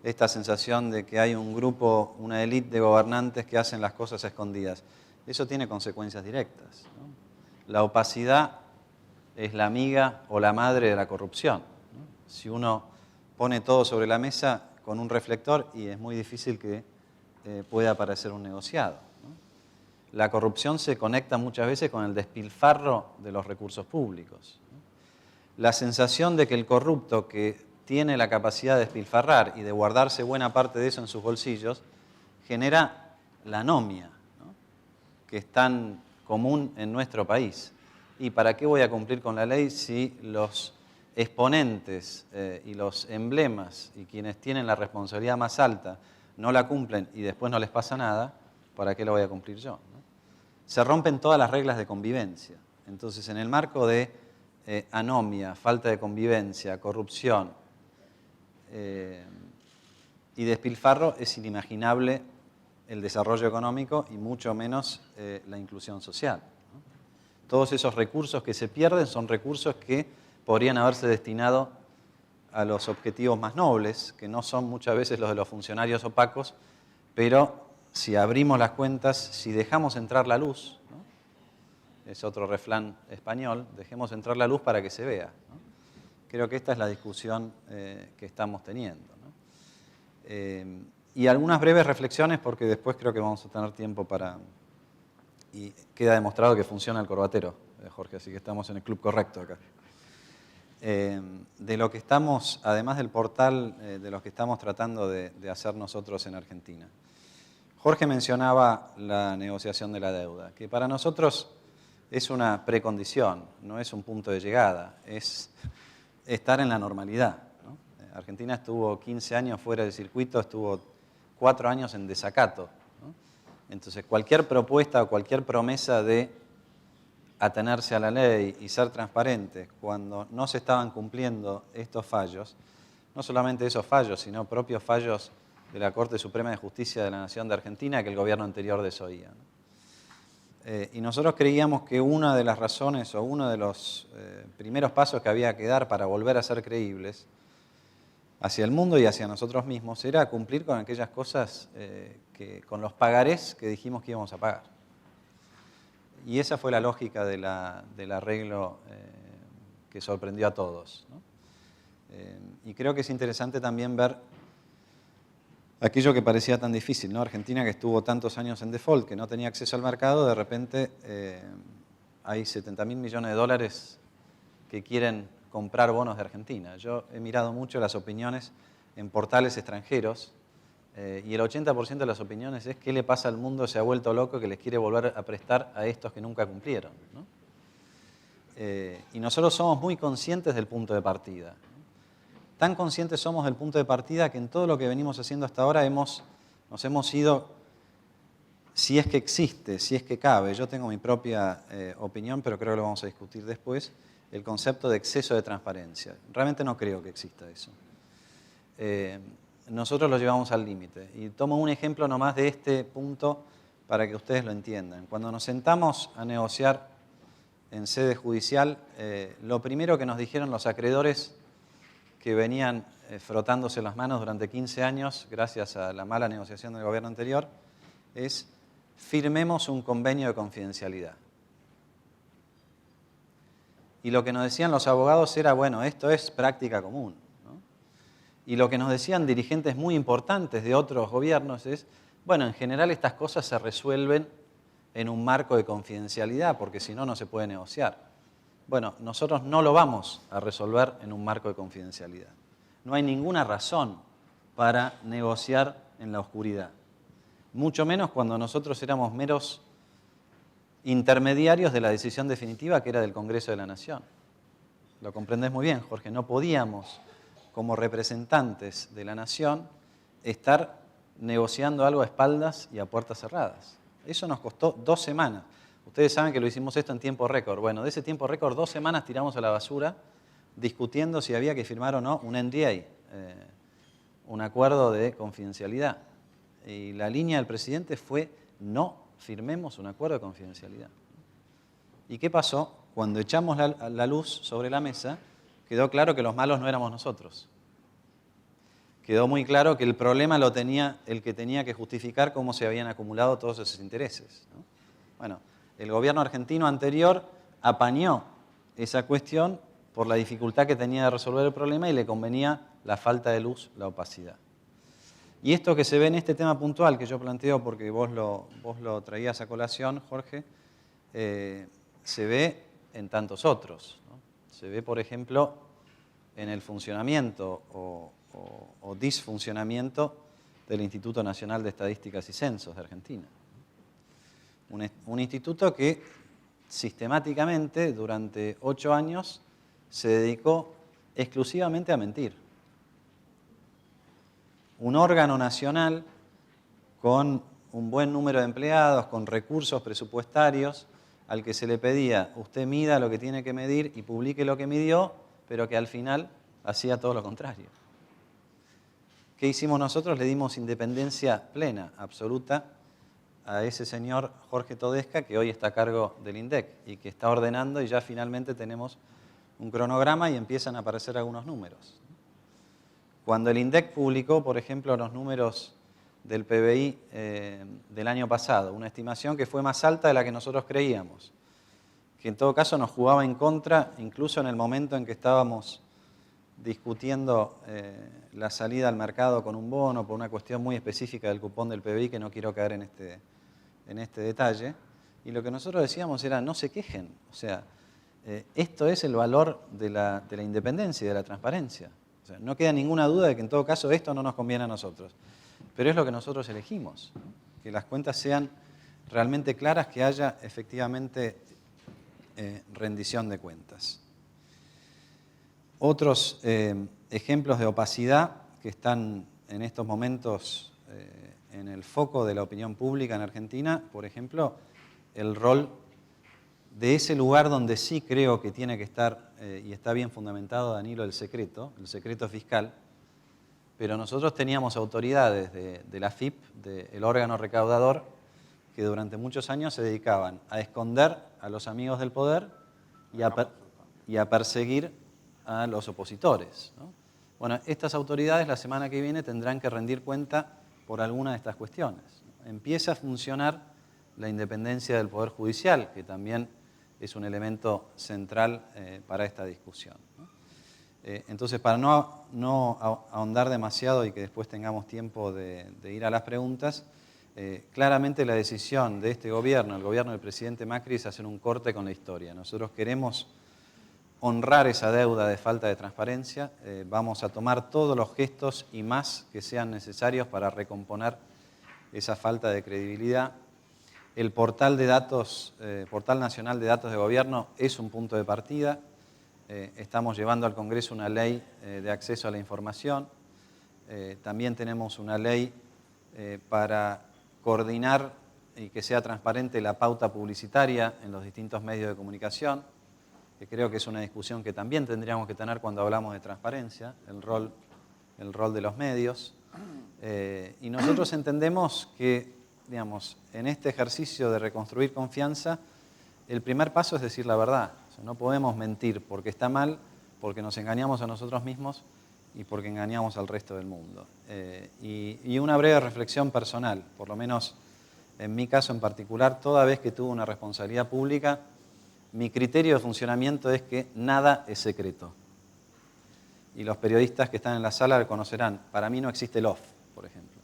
esta sensación de que hay un grupo, una élite de gobernantes que hacen las cosas a escondidas. Eso tiene consecuencias directas, ¿no? La opacidad es la amiga o la madre de la corrupción, ¿no? Si uno pone todo sobre la mesa con un reflector, y es muy difícil que pueda aparecer un negociado, ¿no? La corrupción se conecta muchas veces con el despilfarro de los recursos públicos, ¿no? La sensación de que el corrupto que tiene la capacidad de despilfarrar y de guardarse buena parte de eso en sus bolsillos genera la anomia, ¿no? Que es tan común en nuestro país. ¿Y para qué voy a cumplir con la ley si los exponentes y los emblemas y quienes tienen la responsabilidad más alta no la cumplen y después no les pasa nada? ¿Para qué lo voy a cumplir yo, ¿no? Se rompen todas las reglas de convivencia. Entonces, en el marco de anomia, falta de convivencia, corrupción y despilfarro, es inimaginable el desarrollo económico y mucho menos la inclusión social, ¿no? Todos esos recursos que se pierden son recursos que podrían haberse destinado a los objetivos más nobles, que no son muchas veces los de los funcionarios opacos, pero si abrimos las cuentas, si dejamos entrar la luz, ¿no? Es otro refrán español, dejemos entrar la luz para que se vea, ¿no? Creo que esta es la discusión que estamos teniendo, ¿no? Y algunas breves reflexiones, porque después creo que vamos a tener tiempo para... Y queda demostrado que funciona el corbatero, Jorge, así que estamos en el club correcto acá. De lo que estamos, además del portal, de lo que estamos tratando de hacer nosotros en Argentina. Jorge mencionaba la negociación de la deuda, que para nosotros es una precondición, no es un punto de llegada, es estar en la normalidad, ¿no? Argentina estuvo 15 años fuera del circuito, estuvo 4 años en desacato, ¿no? Entonces, cualquier propuesta o cualquier promesa de atenerse a la ley y ser transparentes cuando no se estaban cumpliendo estos fallos, no solamente esos fallos, sino propios fallos de la Corte Suprema de Justicia de la Nación de Argentina que el gobierno anterior desoía, ¿no? Y nosotros creíamos que una de las razones o uno de los primeros pasos que había que dar para volver a ser creíbles hacia el mundo y hacia nosotros mismos era cumplir con aquellas cosas, con los pagarés que dijimos que íbamos a pagar. Y esa fue la lógica del arreglo que sorprendió a todos, ¿no? Y creo que es interesante también ver aquello que parecía tan difícil, ¿no? Argentina, que estuvo tantos años en default, que no tenía acceso al mercado, de repente hay 70.000 millones de dólares que quieren comprar bonos de Argentina. Yo he mirado mucho las opiniones en portales extranjeros, y el 80% de las opiniones es qué le pasa al mundo, se ha vuelto loco, que les quiere volver a prestar a estos que nunca cumplieron, ¿no? Y nosotros somos muy conscientes del punto de partida. Tan conscientes somos del punto de partida que en todo lo que venimos haciendo hasta ahora nos hemos ido, si es que existe, si es que cabe, yo tengo mi propia opinión, pero creo que lo vamos a discutir después, el concepto de exceso de transparencia. Realmente no creo que exista eso. Nosotros lo llevamos al límite. Y tomo un ejemplo nomás de este punto para que ustedes lo entiendan. Cuando nos sentamos a negociar en sede judicial, lo primero que nos dijeron los acreedores que venían frotándose las manos durante 15 años, gracias a la mala negociación del gobierno anterior, es: firmemos un convenio de confidencialidad. Y lo que nos decían los abogados era, bueno, esto es práctica común, ¿no? Y lo que nos decían dirigentes muy importantes de otros gobiernos es, bueno, en general estas cosas se resuelven en un marco de confidencialidad, porque si no, no se puede negociar. Bueno, nosotros no lo vamos a resolver en un marco de confidencialidad. No hay ninguna razón para negociar en la oscuridad. Mucho menos cuando nosotros éramos meros intermediarios de la decisión definitiva que era del Congreso de la Nación. Lo comprendés muy bien, Jorge. No podíamos, como representantes de la Nación, estar negociando algo a espaldas y a puertas cerradas. Eso nos costó 2 semanas. Ustedes saben que lo hicimos esto en tiempo récord. Bueno, de ese tiempo récord, 2 semanas tiramos a la basura discutiendo si había que firmar o no un NDA, un acuerdo de confidencialidad. Y la línea del presidente fue: no firmemos un acuerdo de confidencialidad. ¿Y qué pasó? Cuando echamos la luz sobre la mesa, quedó claro que los malos no éramos nosotros. Quedó muy claro que el problema lo tenía el que tenía que justificar cómo se habían acumulado todos esos intereses, ¿no? Bueno, el gobierno argentino anterior apañó esa cuestión por la dificultad que tenía de resolver el problema y le convenía la falta de luz, la opacidad. Y esto que se ve en este tema puntual que yo planteo, porque vos lo traías a colación, Jorge, se ve en tantos otros, ¿no? Se ve, por ejemplo, en el funcionamiento o disfuncionamiento del Instituto Nacional de Estadísticas y Censos de Argentina. Un instituto que sistemáticamente durante 8 años se dedicó exclusivamente a mentir. Un órgano nacional con un buen número de empleados, con recursos presupuestarios, al que se le pedía: usted mida lo que tiene que medir y publique lo que midió, pero que al final hacía todo lo contrario. ¿Qué hicimos nosotros? Le dimos independencia plena, absoluta, a ese señor Jorge Todesca, que hoy está a cargo del INDEC y que está ordenando, y ya finalmente tenemos un cronograma y empiezan a aparecer algunos números. Cuando el INDEC publicó, por ejemplo, los números del PBI del año pasado, una estimación que fue más alta de la que nosotros creíamos, que en todo caso nos jugaba en contra, incluso en el momento en que estábamos discutiendo la salida al mercado con un bono por una cuestión muy específica del cupón del PBI, que no quiero caer en este detalle. Y lo que nosotros decíamos era: no se quejen. O sea, esto es el valor de la independencia y de la transparencia. O sea, no queda ninguna duda de que en todo caso esto no nos conviene a nosotros. Pero es lo que nosotros elegimos, que las cuentas sean realmente claras, que haya efectivamente rendición de cuentas. Otros ejemplos de opacidad que están en estos momentos en el foco de la opinión pública en Argentina, por ejemplo, el rol de ese lugar donde sí creo que tiene que estar, y está bien fundamentado, Danilo, el secreto fiscal, pero nosotros teníamos autoridades de la AFIP, del órgano recaudador, que durante muchos años se dedicaban a esconder a los amigos del poder y a perseguir a los opositores, ¿no? Bueno, estas autoridades la semana que viene tendrán que rendir cuenta por alguna de estas cuestiones. Empieza a funcionar la independencia del Poder Judicial, que también es un elemento central para esta discusión, ¿no? Entonces, para no ahondar demasiado y que después tengamos tiempo de ir a las preguntas, claramente la decisión de este gobierno, el gobierno del presidente Macri, es hacer un corte con la historia. Nosotros queremos honrar esa deuda de falta de transparencia. Vamos a tomar todos los gestos y más que sean necesarios para recomponer esa falta de credibilidad. El portal de datos, Portal Nacional de Datos de Gobierno es un punto de partida. Estamos llevando al Congreso una ley de acceso a la información. También tenemos una ley para coordinar y que sea transparente la pauta publicitaria en los distintos medios de comunicación, que creo que es una discusión que también tendríamos que tener cuando hablamos de transparencia, el rol de los medios. Y nosotros entendemos que, digamos, en este ejercicio de reconstruir confianza, el primer paso es decir la verdad. O sea, no podemos mentir porque está mal, porque nos engañamos a nosotros mismos y porque engañamos al resto del mundo. Y una breve reflexión personal, por lo menos en mi caso en particular, toda vez que tuve una responsabilidad pública, mi criterio de funcionamiento es que nada es secreto. Y los periodistas que están en la sala lo conocerán. Para mí no existe el off, por ejemplo.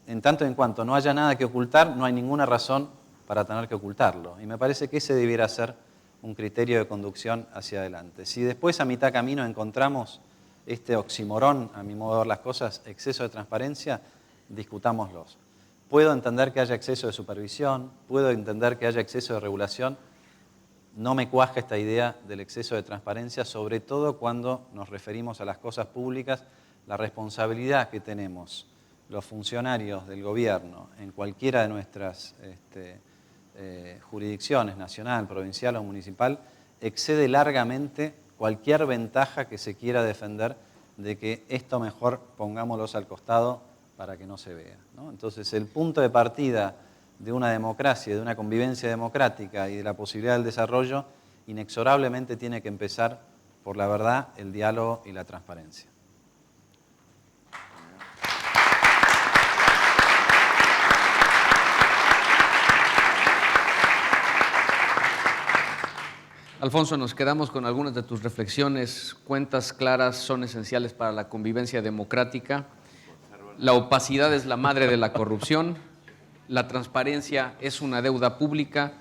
En tanto en cuanto no haya nada que ocultar, no hay ninguna razón para tener que ocultarlo. Y me parece que ese debiera ser un criterio de conducción hacia adelante. Si después a mitad camino encontramos este oxímoron, a mi modo de ver las cosas, exceso de transparencia, discutámoslos. Puedo entender que haya exceso de supervisión, puedo entender que haya exceso de regulación. No me cuaja esta idea del exceso de transparencia, sobre todo cuando nos referimos a las cosas públicas, la responsabilidad que tenemos los funcionarios del gobierno en cualquiera de nuestras jurisdicciones, nacional, provincial o municipal, excede largamente cualquier ventaja que se quiera defender de que esto mejor pongámoslos al costado para que no se vea, ¿no? Entonces, el punto de partida de una democracia, de una convivencia democrática y de la posibilidad del desarrollo, inexorablemente tiene que empezar por la verdad, el diálogo y la transparencia. Alfonso, nos quedamos con algunas de tus reflexiones. Cuentas claras son esenciales para la convivencia democrática. La opacidad es la madre de la corrupción. La transparencia es una deuda pública.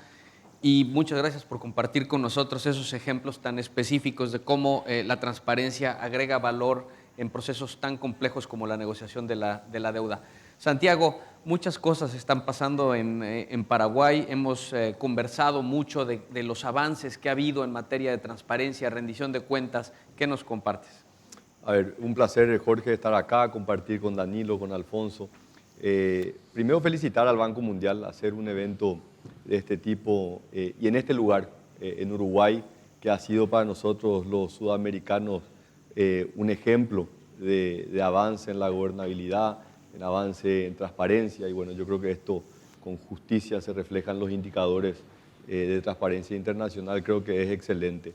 Y muchas gracias por compartir con nosotros esos ejemplos tan específicos de cómo la transparencia agrega valor en procesos tan complejos como la negociación de la deuda. Santiago, muchas cosas están pasando en Paraguay. Hemos conversado mucho de los avances que ha habido en materia de transparencia, rendición de cuentas. ¿Qué nos compartes? A ver, un placer, Jorge, estar acá, compartir con Danilo, con Alfonso. Primero felicitar al Banco Mundial, hacer un evento de este tipo y en este lugar, en Uruguay, que ha sido para nosotros los sudamericanos un ejemplo de avance en la gobernabilidad, en avance en transparencia, y bueno, yo creo que esto con justicia se refleja en los indicadores de transparencia internacional, creo que es excelente.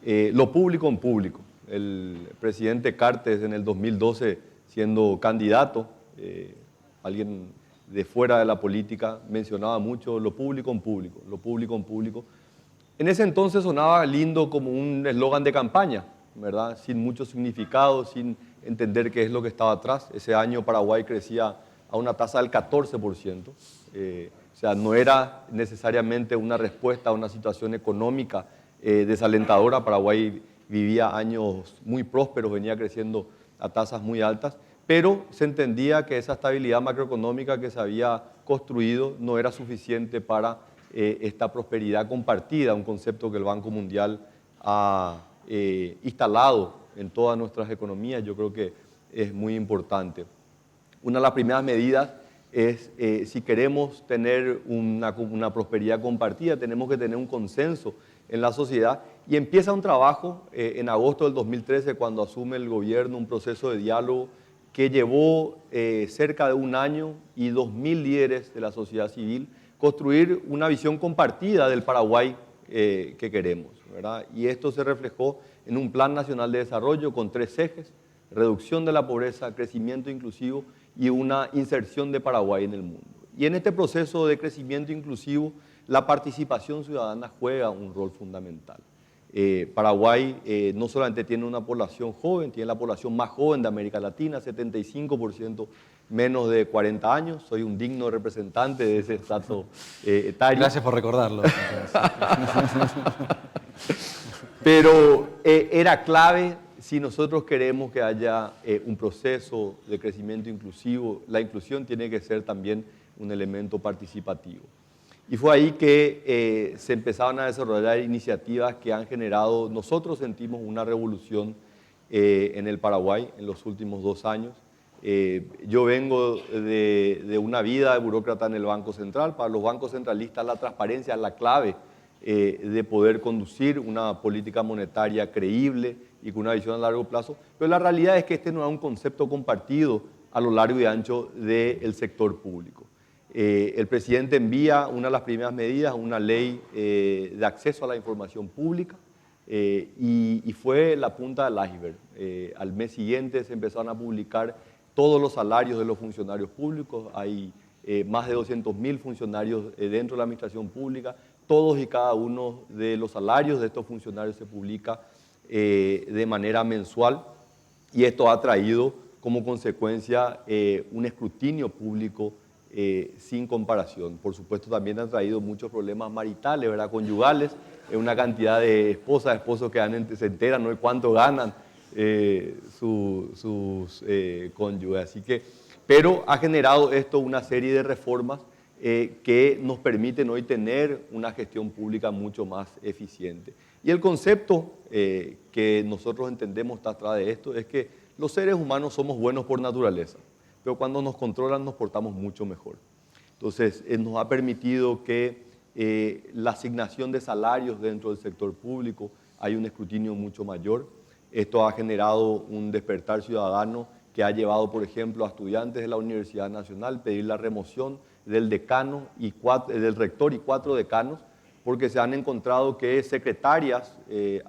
Lo público en público. El presidente Cartes en el 2012, siendo candidato, alguien de fuera de la política, mencionaba mucho lo público en público, lo público en público. En ese entonces sonaba lindo como un eslogan de campaña, ¿verdad? Sin mucho significado, sin entender qué es lo que estaba atrás. Ese año Paraguay crecía a una tasa del 14%. O sea, no era necesariamente una respuesta a una situación económica desalentadora. Paraguay vivía años muy prósperos, venía creciendo a tasas muy altas, pero se entendía que esa estabilidad macroeconómica que se había construido no era suficiente para esta prosperidad compartida, un concepto que el Banco Mundial ha instalado en todas nuestras economías. Yo creo que es muy importante. Una de las primeras medidas es, si queremos tener una prosperidad compartida, tenemos que tener un consenso en la sociedad, y empieza un trabajo en agosto del 2013, cuando asume el gobierno, un proceso de diálogo que llevó cerca de un año y 2.000 líderes de la sociedad civil construir una visión compartida del Paraguay que queremos, ¿verdad? Y esto se reflejó en un Plan Nacional de Desarrollo con 3 ejes: reducción de la pobreza, crecimiento inclusivo y una inserción de Paraguay en el mundo. Y en este proceso de crecimiento inclusivo, la participación ciudadana juega un rol fundamental. Paraguay no solamente tiene una población joven, tiene la población más joven de América Latina, 75% menos de 40 años. Soy un digno representante de ese estrato etario. Gracias por recordarlo. Pero era clave si nosotros queremos que haya un proceso de crecimiento inclusivo. La inclusión tiene que ser también un elemento participativo. Y fue ahí que se empezaron a desarrollar iniciativas que han generado, nosotros sentimos una revolución en el Paraguay en los últimos 2 años. Yo vengo de una vida de burócrata en el Banco Central. Para los bancos centralistas la transparencia es la clave de poder conducir una política monetaria creíble y con una visión a largo plazo. Pero la realidad es que este no es un concepto compartido a lo largo y ancho del sector público. El presidente envía una de las primeras medidas, una ley de acceso a la información pública, y fue la punta del iceberg. Al mes siguiente se empezaron a publicar todos los salarios de los funcionarios públicos. Hay más de 200.000 funcionarios dentro de la administración pública. Todos y cada uno de los salarios de estos funcionarios se publica de manera mensual, y esto ha traído como consecuencia un escrutinio público sin comparación. Por supuesto, también han traído muchos problemas maritales, ¿verdad? Conyugales, una cantidad de esposas, esposos que se enteran, ¿no?, de cuánto ganan sus cónyuges. Así que, pero ha generado esto una serie de reformas que nos permiten hoy tener una gestión pública mucho más eficiente. Y el concepto que nosotros entendemos está atrás de esto es que los seres humanos somos buenos por naturaleza, pero cuando nos controlan nos portamos mucho mejor. Entonces, nos ha permitido que la asignación de salarios dentro del sector público hay un escrutinio mucho mayor. Esto ha generado un despertar ciudadano que ha llevado, por ejemplo, a estudiantes de la Universidad Nacional pedir la remoción del decano del rector y 4 decanos, porque se han encontrado que secretarias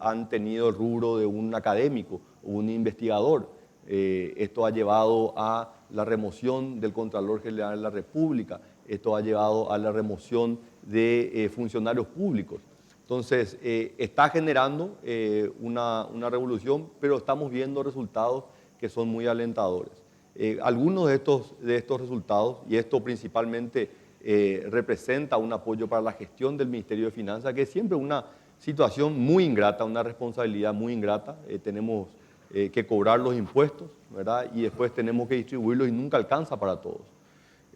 han tenido el rubro de un académico o un investigador. Esto ha llevado a la remoción del Contralor General de la República. Esto ha llevado a la remoción de funcionarios públicos. Entonces, está generando una revolución, pero estamos viendo resultados que son muy alentadores. Algunos de estos resultados, y esto principalmente representa un apoyo para la gestión del Ministerio de Finanzas, que es siempre una situación muy ingrata, una responsabilidad muy ingrata. Tenemos que cobrar los impuestos, ¿verdad? Y después tenemos que distribuirlos y nunca alcanza para todos.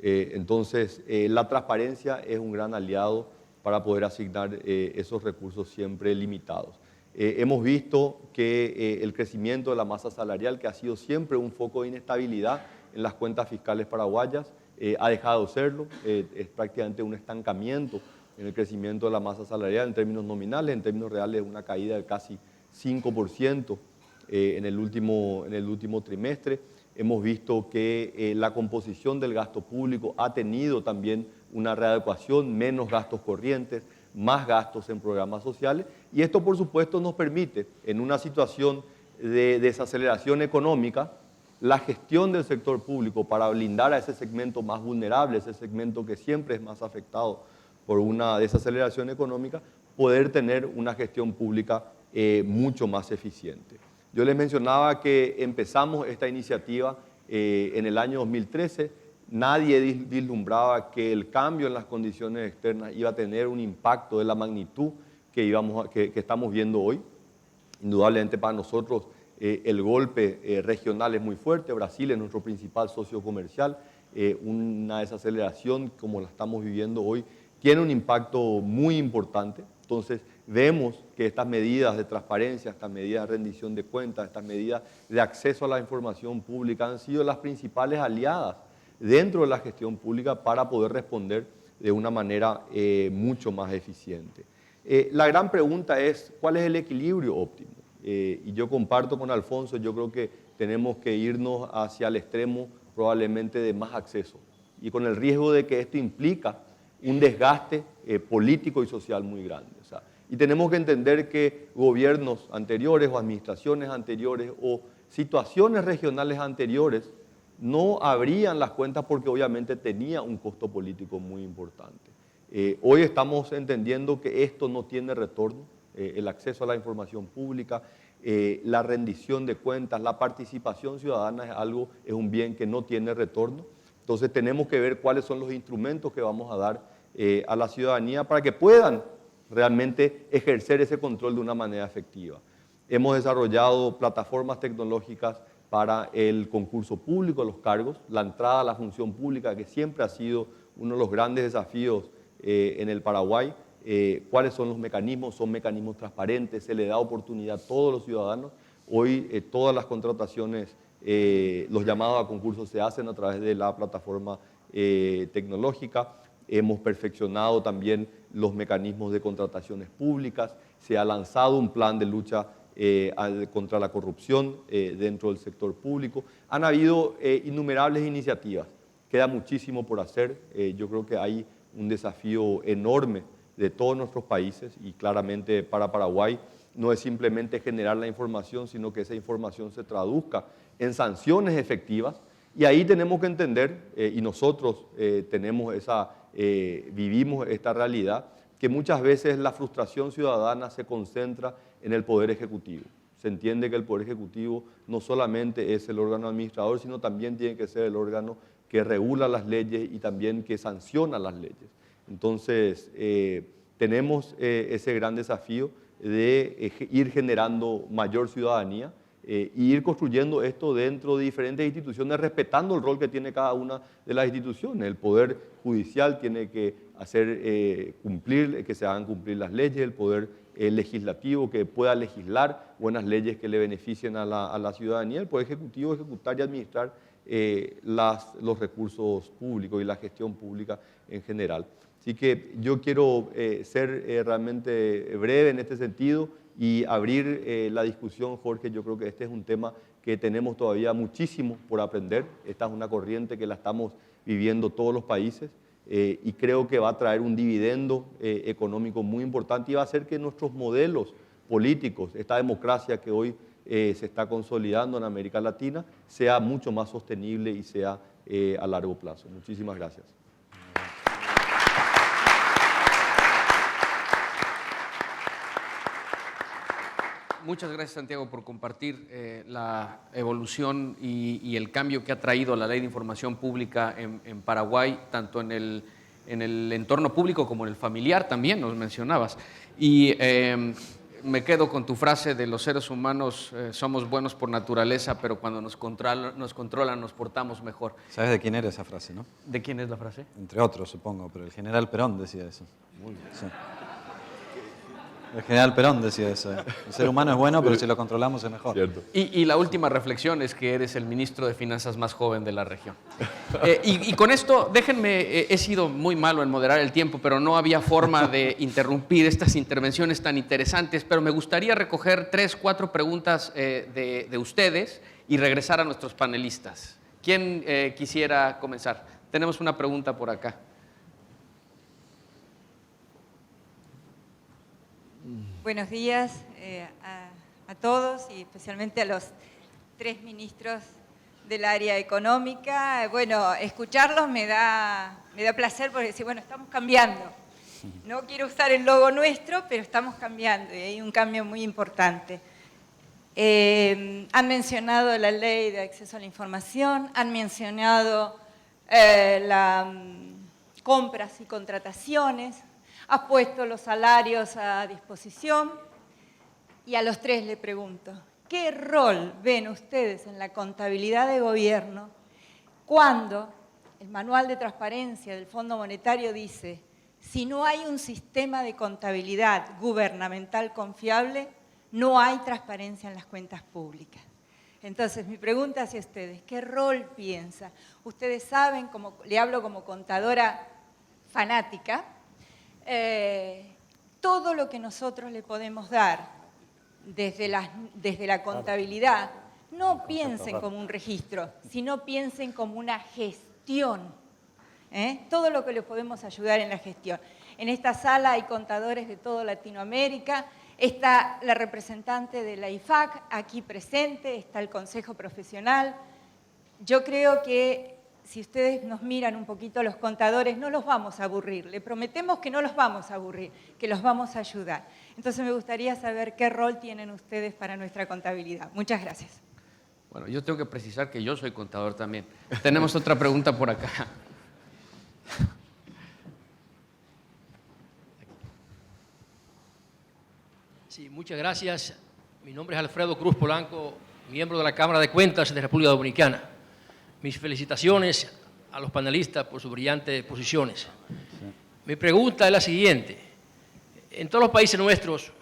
Entonces, la transparencia es un gran aliado para poder asignar esos recursos siempre limitados. Hemos visto que el crecimiento de la masa salarial, que ha sido siempre un foco de inestabilidad en las cuentas fiscales paraguayas, ha dejado de serlo. Es prácticamente un estancamiento en el crecimiento de la masa salarial en términos nominales, en términos reales una caída de casi 5% en el último trimestre. Hemos visto que la composición del gasto público ha tenido también una readecuación, menos gastos corrientes, más gastos en programas sociales, y esto por supuesto nos permite, en una situación de desaceleración económica, la gestión del sector público para blindar a ese segmento más vulnerable, ese segmento que siempre es más afectado por una desaceleración económica, poder tener una gestión pública mucho más eficiente. Yo les mencionaba que empezamos esta iniciativa en el año 2013. Nadie vislumbraba que el cambio en las condiciones externas iba a tener un impacto de la magnitud que estamos viendo hoy. Indudablemente para nosotros el golpe regional es muy fuerte. Brasil es nuestro principal socio comercial. Una desaceleración como la estamos viviendo hoy tiene un impacto muy importante. Entonces vemos que estas medidas de transparencia, estas medidas de rendición de cuentas, estas medidas de acceso a la información pública han sido las principales aliadas dentro de la gestión pública para poder responder de una manera mucho más eficiente. La gran pregunta es, ¿cuál es el equilibrio óptimo? Y yo comparto con Alfonso, yo creo que tenemos que irnos hacia el extremo probablemente de más acceso, y con el riesgo de que esto implica un desgaste político y social muy grande. O sea, y tenemos que entender que gobiernos anteriores o administraciones anteriores o situaciones regionales anteriores no abrían las cuentas porque obviamente tenía un costo político muy importante. Hoy estamos entendiendo que esto no tiene retorno, el acceso a la información pública, la rendición de cuentas, la participación ciudadana es un bien que no tiene retorno. Entonces tenemos que ver cuáles son los instrumentos que vamos a dar a la ciudadanía para que puedan realmente ejercer ese control de una manera efectiva. Hemos desarrollado plataformas tecnológicas para el concurso público de los cargos, la entrada a la función pública, que siempre ha sido uno de los grandes desafíos en el Paraguay. ¿Cuáles son los mecanismos? Son mecanismos transparentes, se le da oportunidad a todos los ciudadanos. Hoy todas las contrataciones, los llamados a concursos se hacen a través de la plataforma tecnológica. Hemos perfeccionado también los mecanismos de contrataciones públicas. Se ha lanzado un plan de lucha contra la corrupción dentro del sector público. Han habido innumerables iniciativas. Queda muchísimo por hacer. Yo creo que hay un desafío enorme de todos nuestros países y claramente para Paraguay no es simplemente generar la información, sino que esa información se traduzca en sanciones efectivas. Y ahí tenemos que entender, y nosotros vivimos esta realidad, que muchas veces la frustración ciudadana se concentra en el Poder Ejecutivo. Se entiende que el Poder Ejecutivo no solamente es el órgano administrador, sino también tiene que ser el órgano que regula las leyes y también que sanciona las leyes. Entonces, tenemos ese gran desafío de ir generando mayor ciudadanía e ir construyendo esto dentro de diferentes instituciones, respetando el rol que tiene cada una de las instituciones. El Poder Judicial tiene que hacer cumplir, que se hagan cumplir las leyes, el Poder Legislativo que pueda legislar buenas leyes que le beneficien a la ciudadanía, el Poder Ejecutivo ejecutar y administrar los recursos públicos y la gestión pública en general. Así que yo quiero ser realmente breve en este sentido y abrir la discusión, Jorge. Yo creo que este es un tema que tenemos todavía muchísimo por aprender. Esta es una corriente que la estamos viviendo todos los países y creo que va a traer un dividendo económico muy importante y va a hacer que nuestros modelos políticos, esta democracia que hoy se está consolidando en América Latina, sea mucho más sostenible y sea a largo plazo. Muchísimas gracias. Muchas gracias, Santiago, por compartir la evolución y el cambio que ha traído la Ley de Información Pública en Paraguay, tanto en el entorno público como en el familiar también, nos mencionabas. Y me quedo con tu frase de los seres humanos somos buenos por naturaleza, pero cuando nos controlan nos portamos mejor. ¿Sabes de quién era esa frase, no? ¿De quién es la frase? Entre otros, supongo, pero el general Perón decía eso. Muy bien. Sí. El general Perón decía eso. El ser humano es bueno, pero si lo controlamos es mejor. Cierto. Y la última reflexión es que eres el ministro de Finanzas más joven de la región. Y con esto, déjenme, he sido muy malo en moderar el tiempo, pero no había forma de interrumpir estas intervenciones tan interesantes, pero me gustaría recoger 3, 4 preguntas de ustedes y regresar a nuestros panelistas. ¿Quién quisiera comenzar? Tenemos una pregunta por acá. Buenos días a todos y especialmente a los 3 ministros del área económica. Bueno, escucharlos me da placer porque decir, bueno, estamos cambiando. No quiero usar el logo nuestro, pero estamos cambiando y hay un cambio muy importante. Han mencionado la ley de acceso a la información, han mencionado las compras y contrataciones, ha puesto los salarios a disposición y a los 3 le pregunto, ¿qué rol ven ustedes en la contabilidad de gobierno cuando el manual de transparencia del Fondo Monetario dice si no hay un sistema de contabilidad gubernamental confiable, no hay transparencia en las cuentas públicas? Entonces, mi pregunta hacia ustedes, ¿qué rol piensa? Ustedes saben, le hablo como contadora fanática, todo lo que nosotros le podemos dar desde la contabilidad, no piensen como un registro, sino piensen como una gestión. Todo lo que les podemos ayudar en la gestión. En esta sala hay contadores de toda Latinoamérica, está la representante de la IFAC aquí presente, está el Consejo Profesional. Yo creo que si ustedes nos miran un poquito a los contadores, no los vamos a aburrir. Le prometemos que no los vamos a aburrir, que los vamos a ayudar. Entonces me gustaría saber qué rol tienen ustedes para nuestra contabilidad. Muchas gracias. Bueno, yo tengo que precisar que yo soy contador también. Tenemos otra pregunta por acá. Sí, muchas gracias. Mi nombre es Alfredo Cruz Polanco, miembro de la Cámara de Cuentas de República Dominicana. Mis felicitaciones a los panelistas por sus brillantes posiciones. Mi pregunta es la siguiente. En todos los países nuestros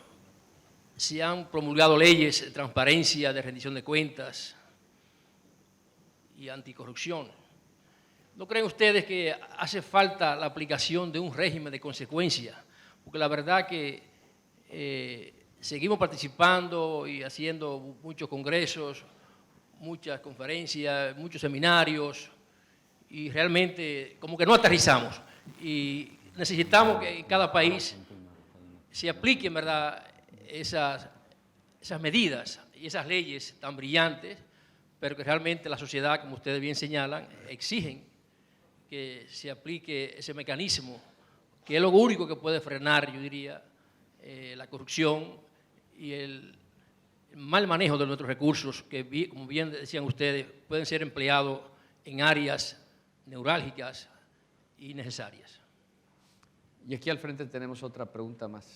se han promulgado leyes de transparencia, de rendición de cuentas y anticorrupción. ¿No creen ustedes que hace falta la aplicación de un régimen de consecuencia? Porque la verdad que seguimos participando y haciendo muchos congresos, muchas conferencias, muchos seminarios, y realmente como que no aterrizamos. Y necesitamos que en cada país se apliquen, ¿verdad?, esas medidas y esas leyes tan brillantes, pero que realmente la sociedad, como ustedes bien señalan, exigen que se aplique ese mecanismo, que es lo único que puede frenar, yo diría, la corrupción y el mal manejo de nuestros recursos, que, como bien decían ustedes, pueden ser empleados en áreas neurálgicas y necesarias. Y aquí al frente tenemos otra pregunta más.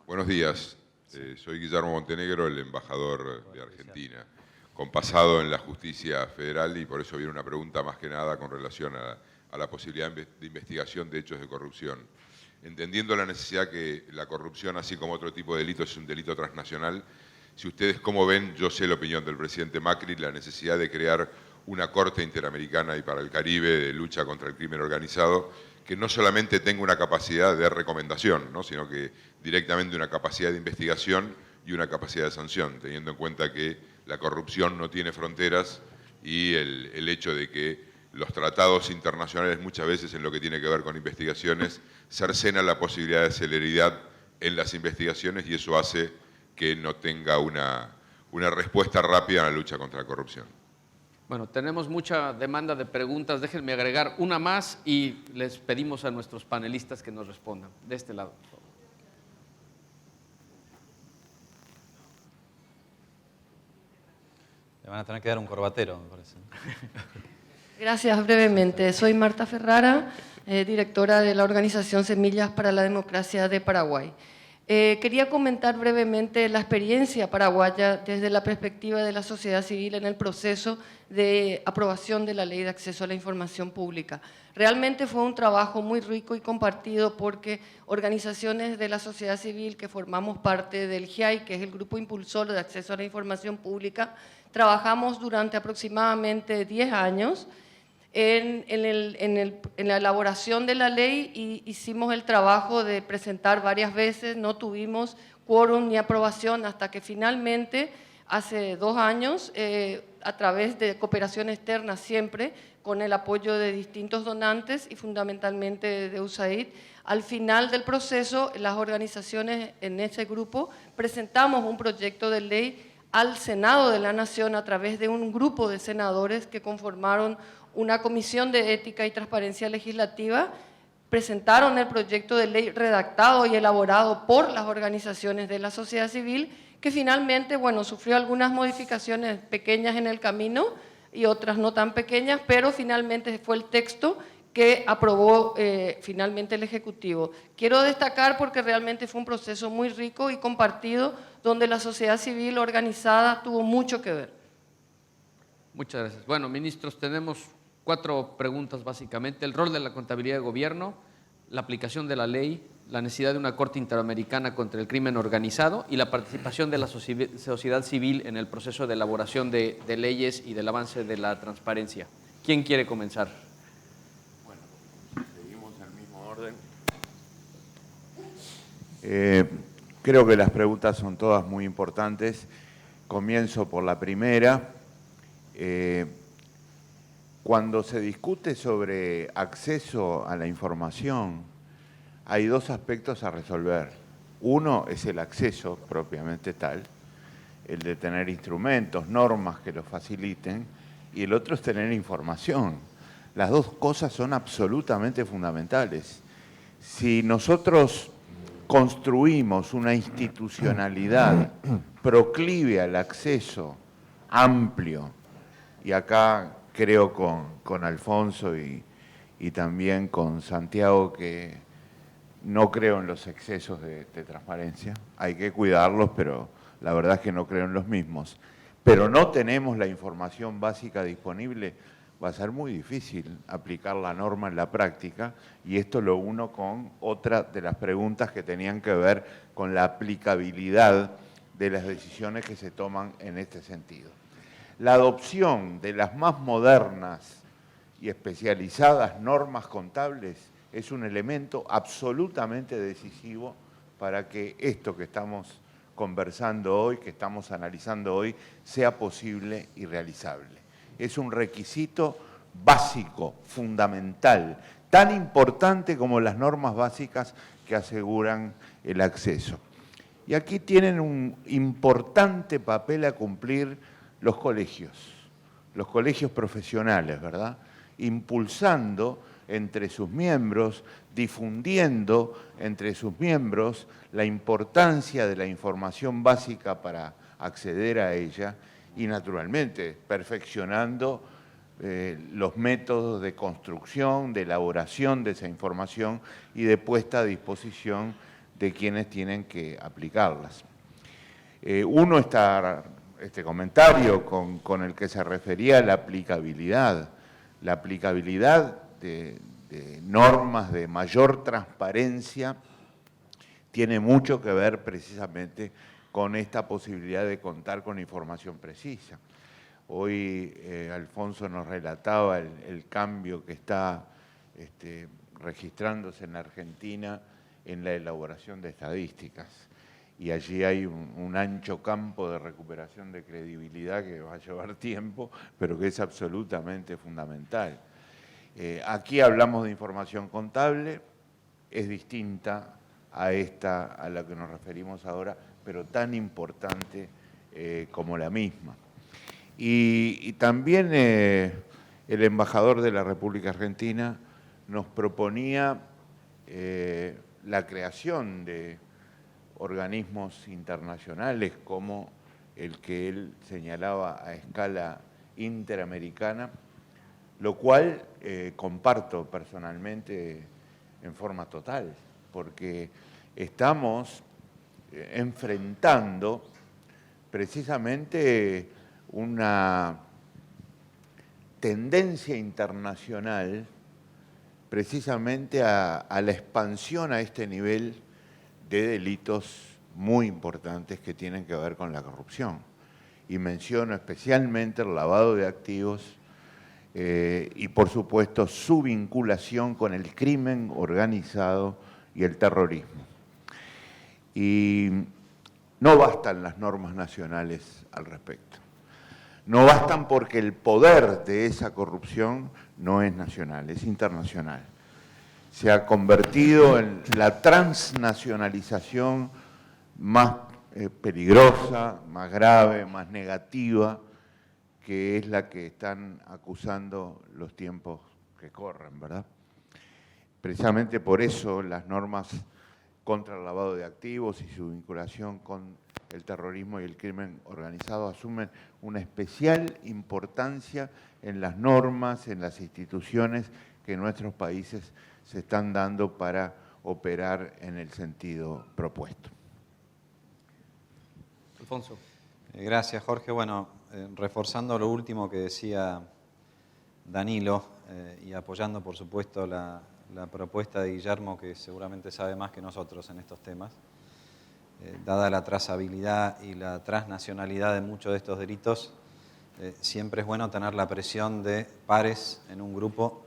Buenos días, soy Guillermo Montenegro, el embajador de Argentina, con pasado en la justicia federal, y por eso viene una pregunta más que nada con relación a la posibilidad de investigación de hechos de corrupción. Entendiendo la necesidad que la corrupción, así como otro tipo de delito, es un delito transnacional, si ustedes cómo ven, yo sé la opinión del presidente Macri, la necesidad de crear una Corte Interamericana y para el Caribe de lucha contra el crimen organizado, que no solamente tenga una capacidad de recomendación, ¿no?, sino que directamente una capacidad de investigación y una capacidad de sanción, teniendo en cuenta que la corrupción no tiene fronteras y el hecho de que los tratados internacionales muchas veces en lo que tiene que ver con investigaciones cercenan la posibilidad de celeridad en las investigaciones, y eso hace que no tenga una respuesta rápida en la lucha contra la corrupción. Bueno, tenemos mucha demanda de preguntas. Déjenme agregar una más y les pedimos a nuestros panelistas que nos respondan. De este lado, por favor. Le van a tener que dar un corbatero, me parece. Gracias, brevemente. Soy Marta Ferrara, directora de la organización Semillas para la Democracia de Paraguay. Quería comentar brevemente la experiencia paraguaya desde la perspectiva de la sociedad civil en el proceso de aprobación de la Ley de Acceso a la Información Pública. Realmente fue un trabajo muy rico y compartido porque organizaciones de la sociedad civil que formamos parte del GIAI, que es el Grupo Impulsor de Acceso a la Información Pública, trabajamos durante aproximadamente 10 años en la elaboración de la ley, y hicimos el trabajo de presentar varias veces, no tuvimos quórum ni aprobación hasta que finalmente, hace 2 años, a través de cooperación externa siempre, con el apoyo de distintos donantes y fundamentalmente de USAID, al final del proceso las organizaciones en ese grupo presentamos un proyecto de ley al Senado de la Nación a través de un grupo de senadores que conformaron una comisión de ética y transparencia legislativa, presentaron el proyecto de ley redactado y elaborado por las organizaciones de la sociedad civil, que finalmente, bueno, sufrió algunas modificaciones pequeñas en el camino y otras no tan pequeñas, pero finalmente fue el texto que aprobó finalmente el Ejecutivo. Quiero destacar porque realmente fue un proceso muy rico y compartido, donde la sociedad civil organizada tuvo mucho que ver. Muchas gracias. Bueno, ministros, tenemos 4 preguntas básicamente. El rol de la contabilidad de gobierno, la aplicación de la ley, la necesidad de una Corte Interamericana contra el crimen organizado y la participación de la sociedad civil en el proceso de elaboración de leyes y del avance de la transparencia. ¿Quién quiere comenzar? Bueno, seguimos en el mismo orden. Creo que las preguntas son todas muy importantes. Comienzo por la primera. Cuando se discute sobre acceso a la información, hay 2 aspectos a resolver. Uno es el acceso propiamente tal, el de tener instrumentos, normas que lo faciliten, y el otro es tener información. Las 2 cosas son absolutamente fundamentales. Si nosotros construimos una institucionalidad proclive al acceso amplio, y acá creo con Alfonso y y también con Santiago, que no creo en los excesos de transparencia. Hay que cuidarlos, pero la verdad es que no creo en los mismos. Pero no tenemos la información básica disponible, va a ser muy difícil aplicar la norma en la práctica, y esto lo uno con otra de las preguntas que tenían que ver con la aplicabilidad de las decisiones que se toman en este sentido. La adopción de las más modernas y especializadas normas contables es un elemento absolutamente decisivo para que esto que estamos conversando hoy, que estamos analizando hoy, sea posible y realizable. Es un requisito básico, fundamental, tan importante como las normas básicas que aseguran el acceso. Y aquí tienen un importante papel a cumplir los colegios profesionales, ¿verdad? Impulsando entre sus miembros, difundiendo entre sus miembros la importancia de la información básica para acceder a ella y, naturalmente, perfeccionando los métodos de construcción, de elaboración de esa información y de puesta a disposición de quienes tienen que aplicarlas. Este comentario con el que se refería a la aplicabilidad de normas de mayor transparencia tiene mucho que ver precisamente con esta posibilidad de contar con información precisa. Hoy Alfonso nos relataba el cambio que está registrándose en la Argentina en la elaboración de estadísticas. Y allí hay un ancho campo de recuperación de credibilidad que va a llevar tiempo, pero que es absolutamente fundamental. Aquí hablamos de información contable, es distinta a la que nos referimos ahora, pero tan importante como la misma. Y también el embajador de la República Argentina nos proponía la creación de organismos internacionales como el que él señalaba a escala interamericana, lo cual comparto personalmente en forma total, porque estamos enfrentando precisamente una tendencia internacional precisamente a la expansión a este nivel de delitos muy importantes que tienen que ver con la corrupción. Y menciono especialmente el lavado de activos y, por supuesto, su vinculación con el crimen organizado y el terrorismo. Y no bastan las normas nacionales al respecto. No bastan porque el poder de esa corrupción no es nacional, es internacional. Se ha convertido en la transnacionalización más peligrosa, más grave, más negativa, que es la que están acusando los tiempos que corren, ¿verdad? Precisamente por eso las normas contra el lavado de activos y su vinculación con el terrorismo y el crimen organizado asumen una especial importancia en las normas, en las instituciones que nuestros países se están dando para operar en el sentido propuesto. Alfonso. Gracias, Jorge. Bueno, reforzando lo último que decía Danilo y apoyando, por supuesto, la propuesta de Guillermo, que seguramente sabe más que nosotros en estos temas, dada la trazabilidad y la transnacionalidad de muchos de estos delitos, siempre es bueno tener la presión de pares en un grupo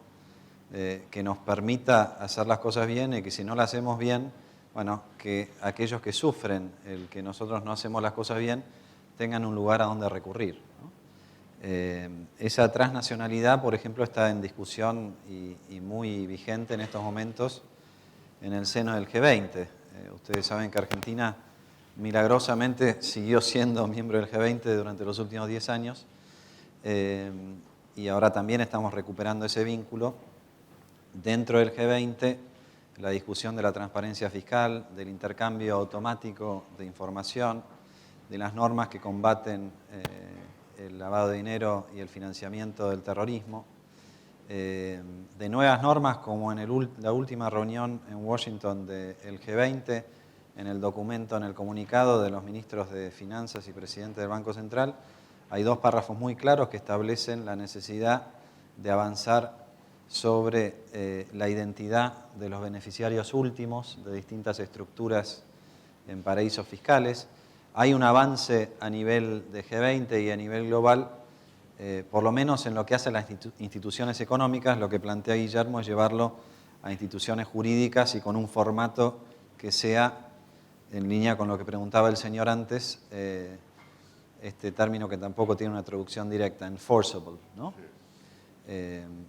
que nos permita hacer las cosas bien y que si no las hacemos bien, bueno, que aquellos que sufren el que nosotros no hacemos las cosas bien tengan un lugar a donde recurrir, ¿no? Esa transnacionalidad, por ejemplo, está en discusión y muy vigente en estos momentos en el seno del G20. Ustedes saben que Argentina milagrosamente siguió siendo miembro del G20 durante los últimos 10 años y ahora también estamos recuperando ese vínculo. Dentro del G20, la discusión de la transparencia fiscal, del intercambio automático de información, de las normas que combaten el lavado de dinero y el financiamiento del terrorismo, de nuevas normas, como en la última reunión en Washington del G20, en el documento, en el comunicado de los ministros de Finanzas y presidente del Banco Central, hay 2 párrafos muy claros que establecen la necesidad de avanzar sobre la identidad de los beneficiarios últimos de distintas estructuras en paraísos fiscales. Hay un avance a nivel de G20 y a nivel global, por lo menos en lo que hace a las instituciones económicas. Lo que plantea Guillermo es llevarlo a instituciones jurídicas y con un formato que sea en línea con lo que preguntaba el señor antes, este término que tampoco tiene una traducción directa, enforceable, ¿no?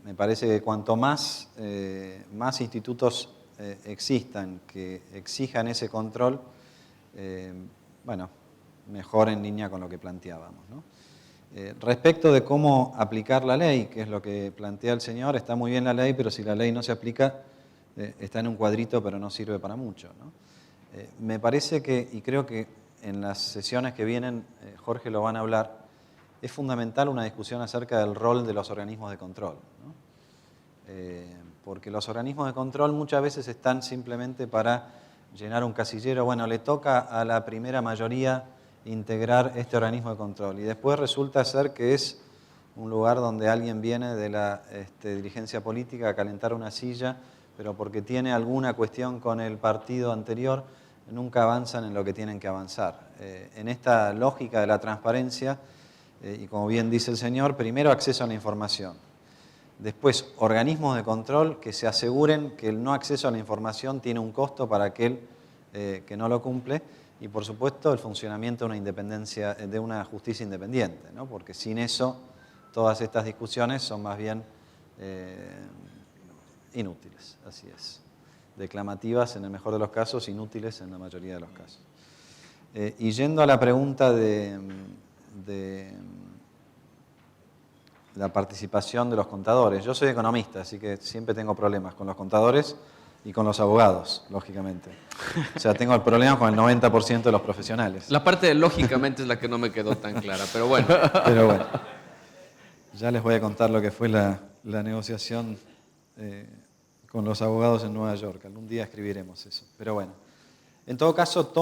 Me parece que cuanto más institutos existan que exijan ese control, bueno, mejor en línea con lo que planteábamos, ¿no? Respecto de cómo aplicar la ley, que es lo que plantea el señor, está muy bien la ley, pero si la ley no se aplica, está en un cuadrito, pero no sirve para mucho, ¿no? Me parece que, y creo que en las sesiones que vienen, Jorge lo van a hablar, es fundamental una discusión acerca del rol de los organismos de control, ¿no? Porque los organismos de control muchas veces están simplemente para llenar un casillero. Bueno, le toca a la primera mayoría integrar este organismo de control y después resulta ser que es un lugar donde alguien viene de la dirigencia política a calentar una silla, pero porque tiene alguna cuestión con el partido anterior, nunca avanzan en lo que tienen que avanzar. En esta lógica de la transparencia, y como bien dice el señor, primero acceso a la información, después organismos de control que se aseguren que el no acceso a la información tiene un costo para aquel que no lo cumple, y por supuesto el funcionamiento de una justicia independiente, ¿no? Porque sin eso todas estas discusiones son más bien inútiles, así es. Declamativas en el mejor de los casos, inútiles en la mayoría de los casos. Y yendo a la pregunta de la participación de los contadores. Yo soy economista, así que siempre tengo problemas con los contadores y con los abogados, lógicamente. O sea, tengo el problema con el 90% de los profesionales. La parte de lógicamente es la que no me quedó tan clara, pero bueno. Pero bueno, ya les voy a contar lo que fue la negociación con los abogados en Nueva York. Algún día escribiremos eso. Pero bueno, en todo caso,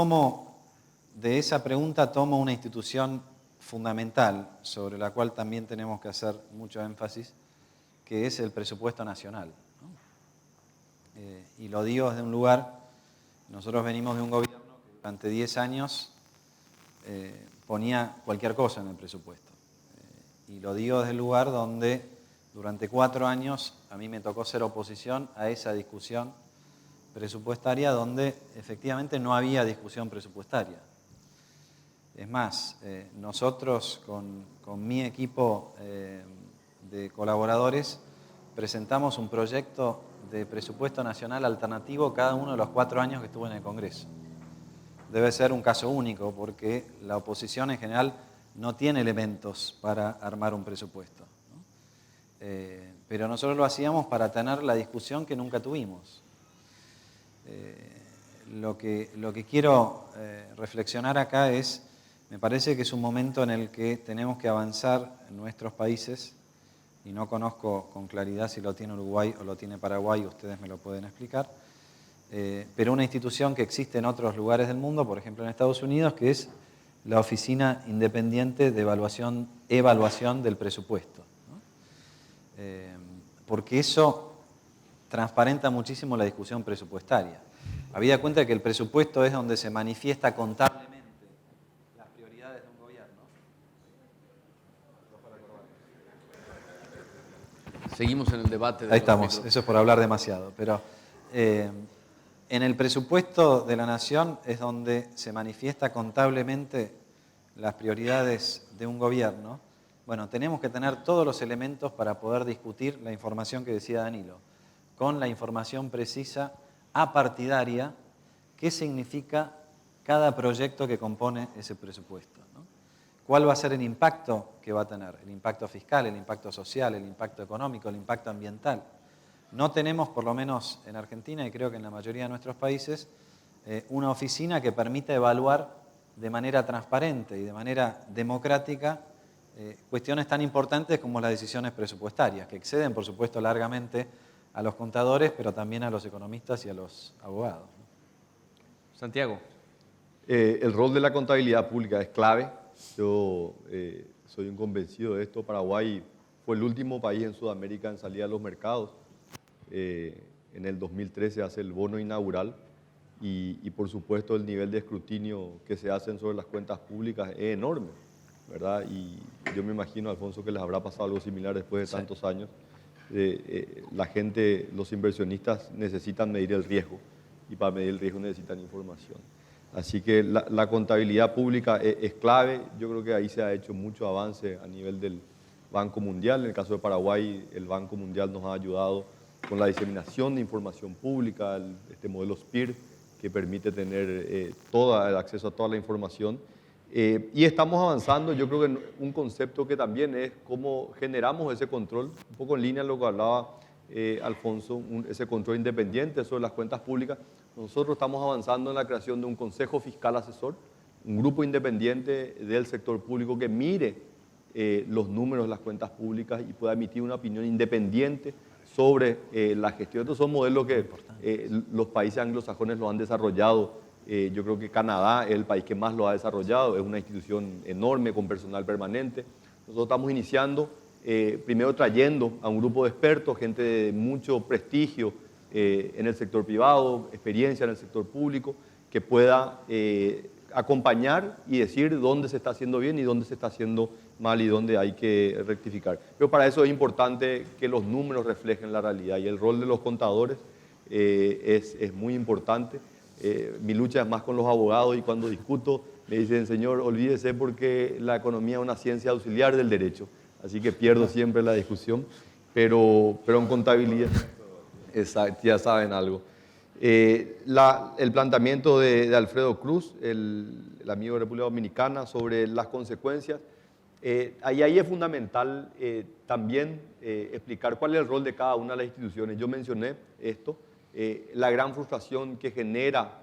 de esa pregunta tomo una institución fundamental sobre la cual también tenemos que hacer mucho énfasis, que es el presupuesto nacional, ¿no? Y lo digo desde un lugar, nosotros venimos de un gobierno que durante 10 años ponía cualquier cosa en el presupuesto. Y lo digo desde el lugar donde durante 4 años a mí me tocó ser oposición a esa discusión presupuestaria donde efectivamente no había discusión presupuestaria. Es más, nosotros con mi equipo de colaboradores presentamos un proyecto de presupuesto nacional alternativo cada uno de los 4 años que estuve en el Congreso. Debe ser un caso único porque la oposición en general no tiene elementos para armar un presupuesto, ¿no? Pero nosotros lo hacíamos para tener la discusión que nunca tuvimos. Lo que quiero reflexionar acá es, me parece que es un momento en el que tenemos que avanzar en nuestros países, y no conozco con claridad si lo tiene Uruguay o lo tiene Paraguay, ustedes me lo pueden explicar, pero una institución que existe en otros lugares del mundo, por ejemplo en Estados Unidos, que es la Oficina Independiente de Evaluación del Presupuesto, ¿no? Porque eso transparenta muchísimo la discusión presupuestaria. Habida cuenta de que el presupuesto es donde se manifiesta contablemente las prioridades de un gobierno. Seguimos en el debate. Ahí estamos, eso es por hablar demasiado. Pero en el presupuesto de la Nación es donde se manifiesta contablemente las prioridades de un gobierno. Bueno, tenemos que tener todos los elementos para poder discutir la información que decía Danilo, con la información precisa, apartidaria, qué significa cada proyecto que compone ese presupuesto, ¿no? ¿Cuál va a ser el impacto que va a tener? El impacto fiscal, el impacto social, el impacto económico, el impacto ambiental. No tenemos, por lo menos en Argentina y creo que en la mayoría de nuestros países, una oficina que permita evaluar de manera transparente y de manera democrática cuestiones tan importantes como las decisiones presupuestarias, que exceden, por supuesto, largamente a los contadores, pero también a los economistas y a los abogados. Santiago. El rol de la contabilidad pública es clave. Yo soy un convencido de esto. Paraguay fue el último país en Sudamérica en salir a los mercados. En el 2013 hace el bono inaugural y por supuesto el nivel de escrutinio que se hacen sobre las cuentas públicas es enorme, ¿verdad? Y yo me imagino, Alfonso, que les habrá pasado algo similar después de tantos años. La gente, los inversionistas necesitan medir el riesgo y para medir el riesgo necesitan información. Así que la contabilidad pública es clave. Yo creo que ahí se ha hecho mucho avance a nivel del Banco Mundial. En el caso de Paraguay, el Banco Mundial nos ha ayudado con la diseminación de información pública, este modelo SPIR, que permite tener todo el acceso a toda la información. Y estamos avanzando, yo creo que en un concepto que también es cómo generamos ese control, un poco en línea con lo que hablaba Alfonso, ese control independiente sobre las cuentas públicas. Nosotros estamos avanzando en la creación de un consejo fiscal asesor, un grupo independiente del sector público que mire los números de las cuentas públicas y pueda emitir una opinión independiente sobre la gestión. Estos son modelos que los países anglosajones lo han desarrollado. Yo creo que Canadá es el país que más lo ha desarrollado, es una institución enorme con personal permanente. Nosotros estamos iniciando, primero trayendo a un grupo de expertos, gente de mucho prestigio en el sector privado, experiencia en el sector público, que pueda acompañar y decir dónde se está haciendo bien y dónde se está haciendo mal y dónde hay que rectificar. Pero para eso es importante que los números reflejen la realidad y el rol de los contadores es muy importante. Mi lucha es más con los abogados y cuando discuto me dicen, señor, olvídese porque la economía es una ciencia auxiliar del derecho, así que pierdo siempre la discusión, pero en contabilidad, ya saben algo. El planteamiento de Alfredo Cruz, el amigo de República Dominicana, sobre las consecuencias, ahí es fundamental también explicar cuál es el rol de cada una de las instituciones. Yo mencioné esto, la gran frustración que genera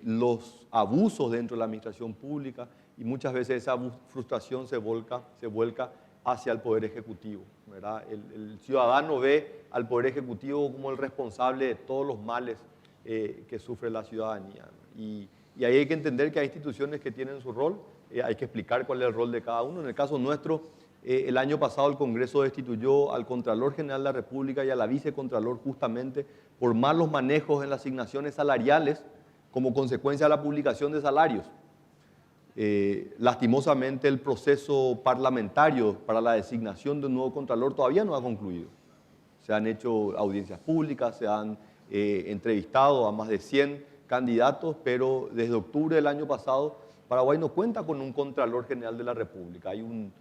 los abusos dentro de la administración pública y muchas veces esa frustración se vuelca hacia el Poder Ejecutivo, ¿verdad? El ciudadano ve al Poder Ejecutivo como el responsable de todos los males que sufre la ciudadanía. Y ahí hay que entender que hay instituciones que tienen su rol, hay que explicar cuál es el rol de cada uno. En el caso nuestro, el año pasado el Congreso destituyó al Contralor General de la República y a la Vicecontralor justamente por malos manejos en las asignaciones salariales como consecuencia de la publicación de salarios. Lastimosamente el proceso parlamentario para la designación de un nuevo Contralor todavía no ha concluido. Se han hecho audiencias públicas, se han entrevistado a más de 100 candidatos, pero desde octubre del año pasado Paraguay no cuenta con un Contralor General de la República. Hay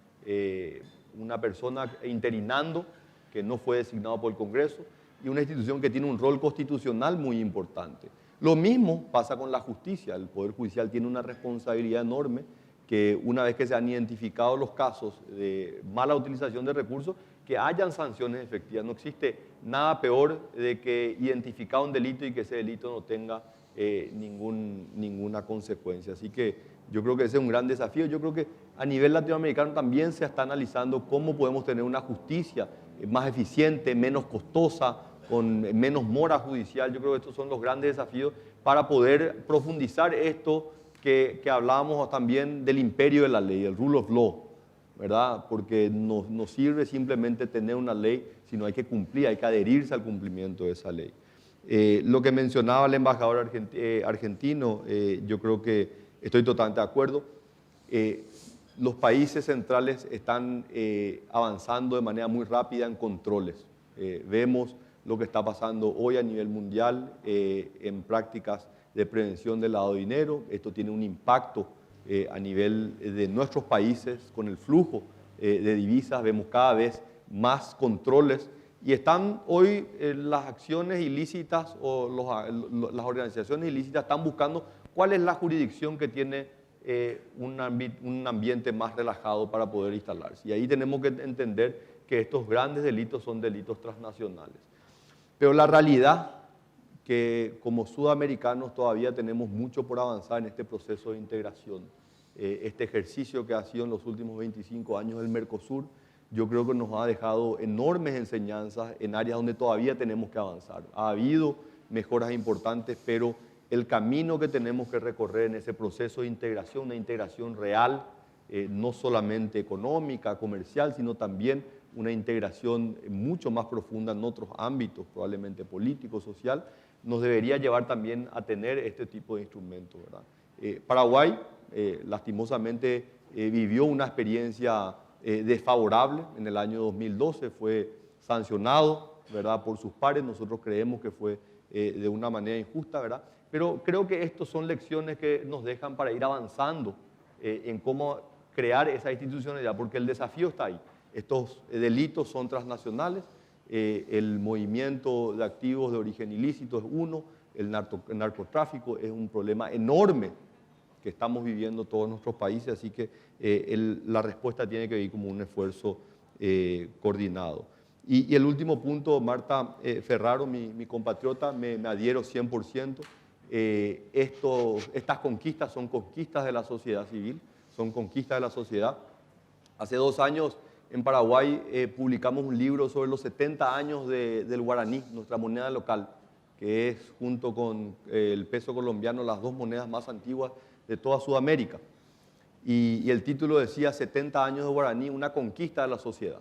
una persona interinando que no fue designado por el Congreso y una institución que tiene un rol constitucional muy importante. Lo mismo pasa con la justicia. El Poder Judicial tiene una responsabilidad enorme que una vez que se han identificado los casos de mala utilización de recursos, que hayan sanciones efectivas. No existe nada peor de que identificar un delito y que ese delito no tenga ninguna consecuencia. Así que yo creo que ese es un gran desafío. Yo creo que a nivel latinoamericano también se está analizando cómo podemos tener una justicia más eficiente, menos costosa, con menos mora judicial. Yo creo que estos son los grandes desafíos para poder profundizar esto que hablábamos también del imperio de la ley, el rule of law, ¿verdad? Porque no sirve simplemente tener una ley, sino hay que cumplir, hay que adherirse al cumplimiento de esa ley. Lo que mencionaba el embajador argentino, yo creo que estoy totalmente de acuerdo. Los países centrales están avanzando de manera muy rápida en controles. Vemos lo que está pasando hoy a nivel mundial en prácticas de prevención del lavado de dinero. Esto tiene un impacto a nivel de nuestros países con el flujo de divisas. Vemos cada vez más controles y están hoy las acciones ilícitas o las organizaciones ilícitas están buscando cuál es la jurisdicción que tiene un ambiente más relajado para poder instalarse. Y ahí tenemos que entender que estos grandes delitos son delitos transnacionales. Pero la realidad que como sudamericanos todavía tenemos mucho por avanzar en este proceso de integración. este ejercicio que ha sido en los últimos 25 años el Mercosur, yo creo que nos ha dejado enormes enseñanzas en áreas donde todavía tenemos que avanzar. Ha habido mejoras importantes, pero el camino que tenemos que recorrer en ese proceso de integración, una integración real, no solamente económica, comercial, sino también una integración mucho más profunda en otros ámbitos, probablemente político, social, nos debería llevar también a tener este tipo de instrumentos, ¿verdad? Paraguay, lastimosamente, vivió una experiencia desfavorable en el año 2012, fue sancionado, ¿verdad?, por sus pares. Nosotros creemos que fue de una manera injusta, ¿verdad? Pero creo que estas son lecciones que nos dejan para ir avanzando en cómo crear esa institucionalidad, porque el desafío está ahí. Estos delitos son transnacionales, el movimiento de activos de origen ilícito es uno, el narcotráfico es un problema enorme que estamos viviendo todos nuestros países, así que la respuesta tiene que ir como un esfuerzo coordinado. Y el último punto, Marta Ferraro, mi compatriota, me adhiero 100%. Estas conquistas son conquistas de la sociedad civil, son conquistas de la sociedad. Hace 2 años en Paraguay publicamos un libro sobre los 70 años del guaraní, nuestra moneda local, que es junto con el peso colombiano las 2 monedas más antiguas de toda Sudamérica. Y el título decía 70 años de guaraní, una conquista de la sociedad.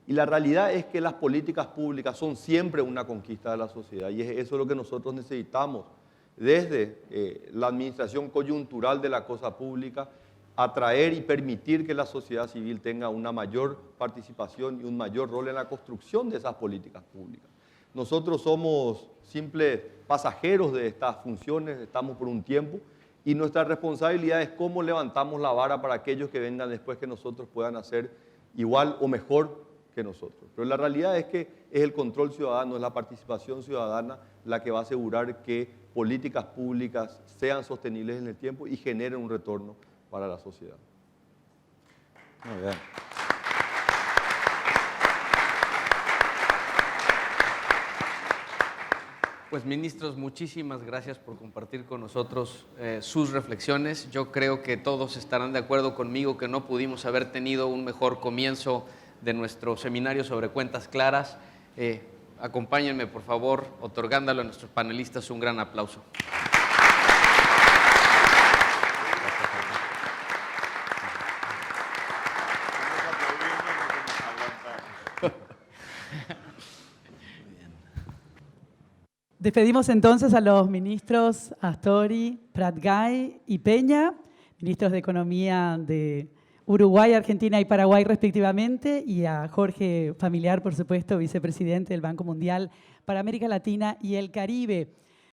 Y la realidad es que las políticas públicas son siempre una conquista de la sociedad, y eso es lo que nosotros necesitamos desde la administración coyuntural de la cosa pública, atraer y permitir que la sociedad civil tenga una mayor participación y un mayor rol en la construcción de esas políticas públicas. Nosotros somos simples pasajeros de estas funciones, estamos por un tiempo, y nuestra responsabilidad es cómo levantamos la vara para aquellos que vengan después que nosotros puedan hacer igual o mejor que nosotros. Pero la realidad es que es el control ciudadano, es la participación ciudadana la que va a asegurar que políticas públicas sean sostenibles en el tiempo y generen un retorno para la sociedad. Muy bien. Pues ministros, muchísimas gracias por compartir con nosotros sus reflexiones. Yo creo que todos estarán de acuerdo conmigo que no pudimos haber tenido un mejor comienzo de nuestro seminario sobre cuentas claras. Acompáñenme, por favor, otorgándole a nuestros panelistas un gran aplauso. Despedimos entonces a los ministros Astori, Pratgay y Peña, ministros de Economía de Uruguay, Argentina y Paraguay respectivamente, y a Jorge Familiar, por supuesto, vicepresidente del Banco Mundial para América Latina y el Caribe.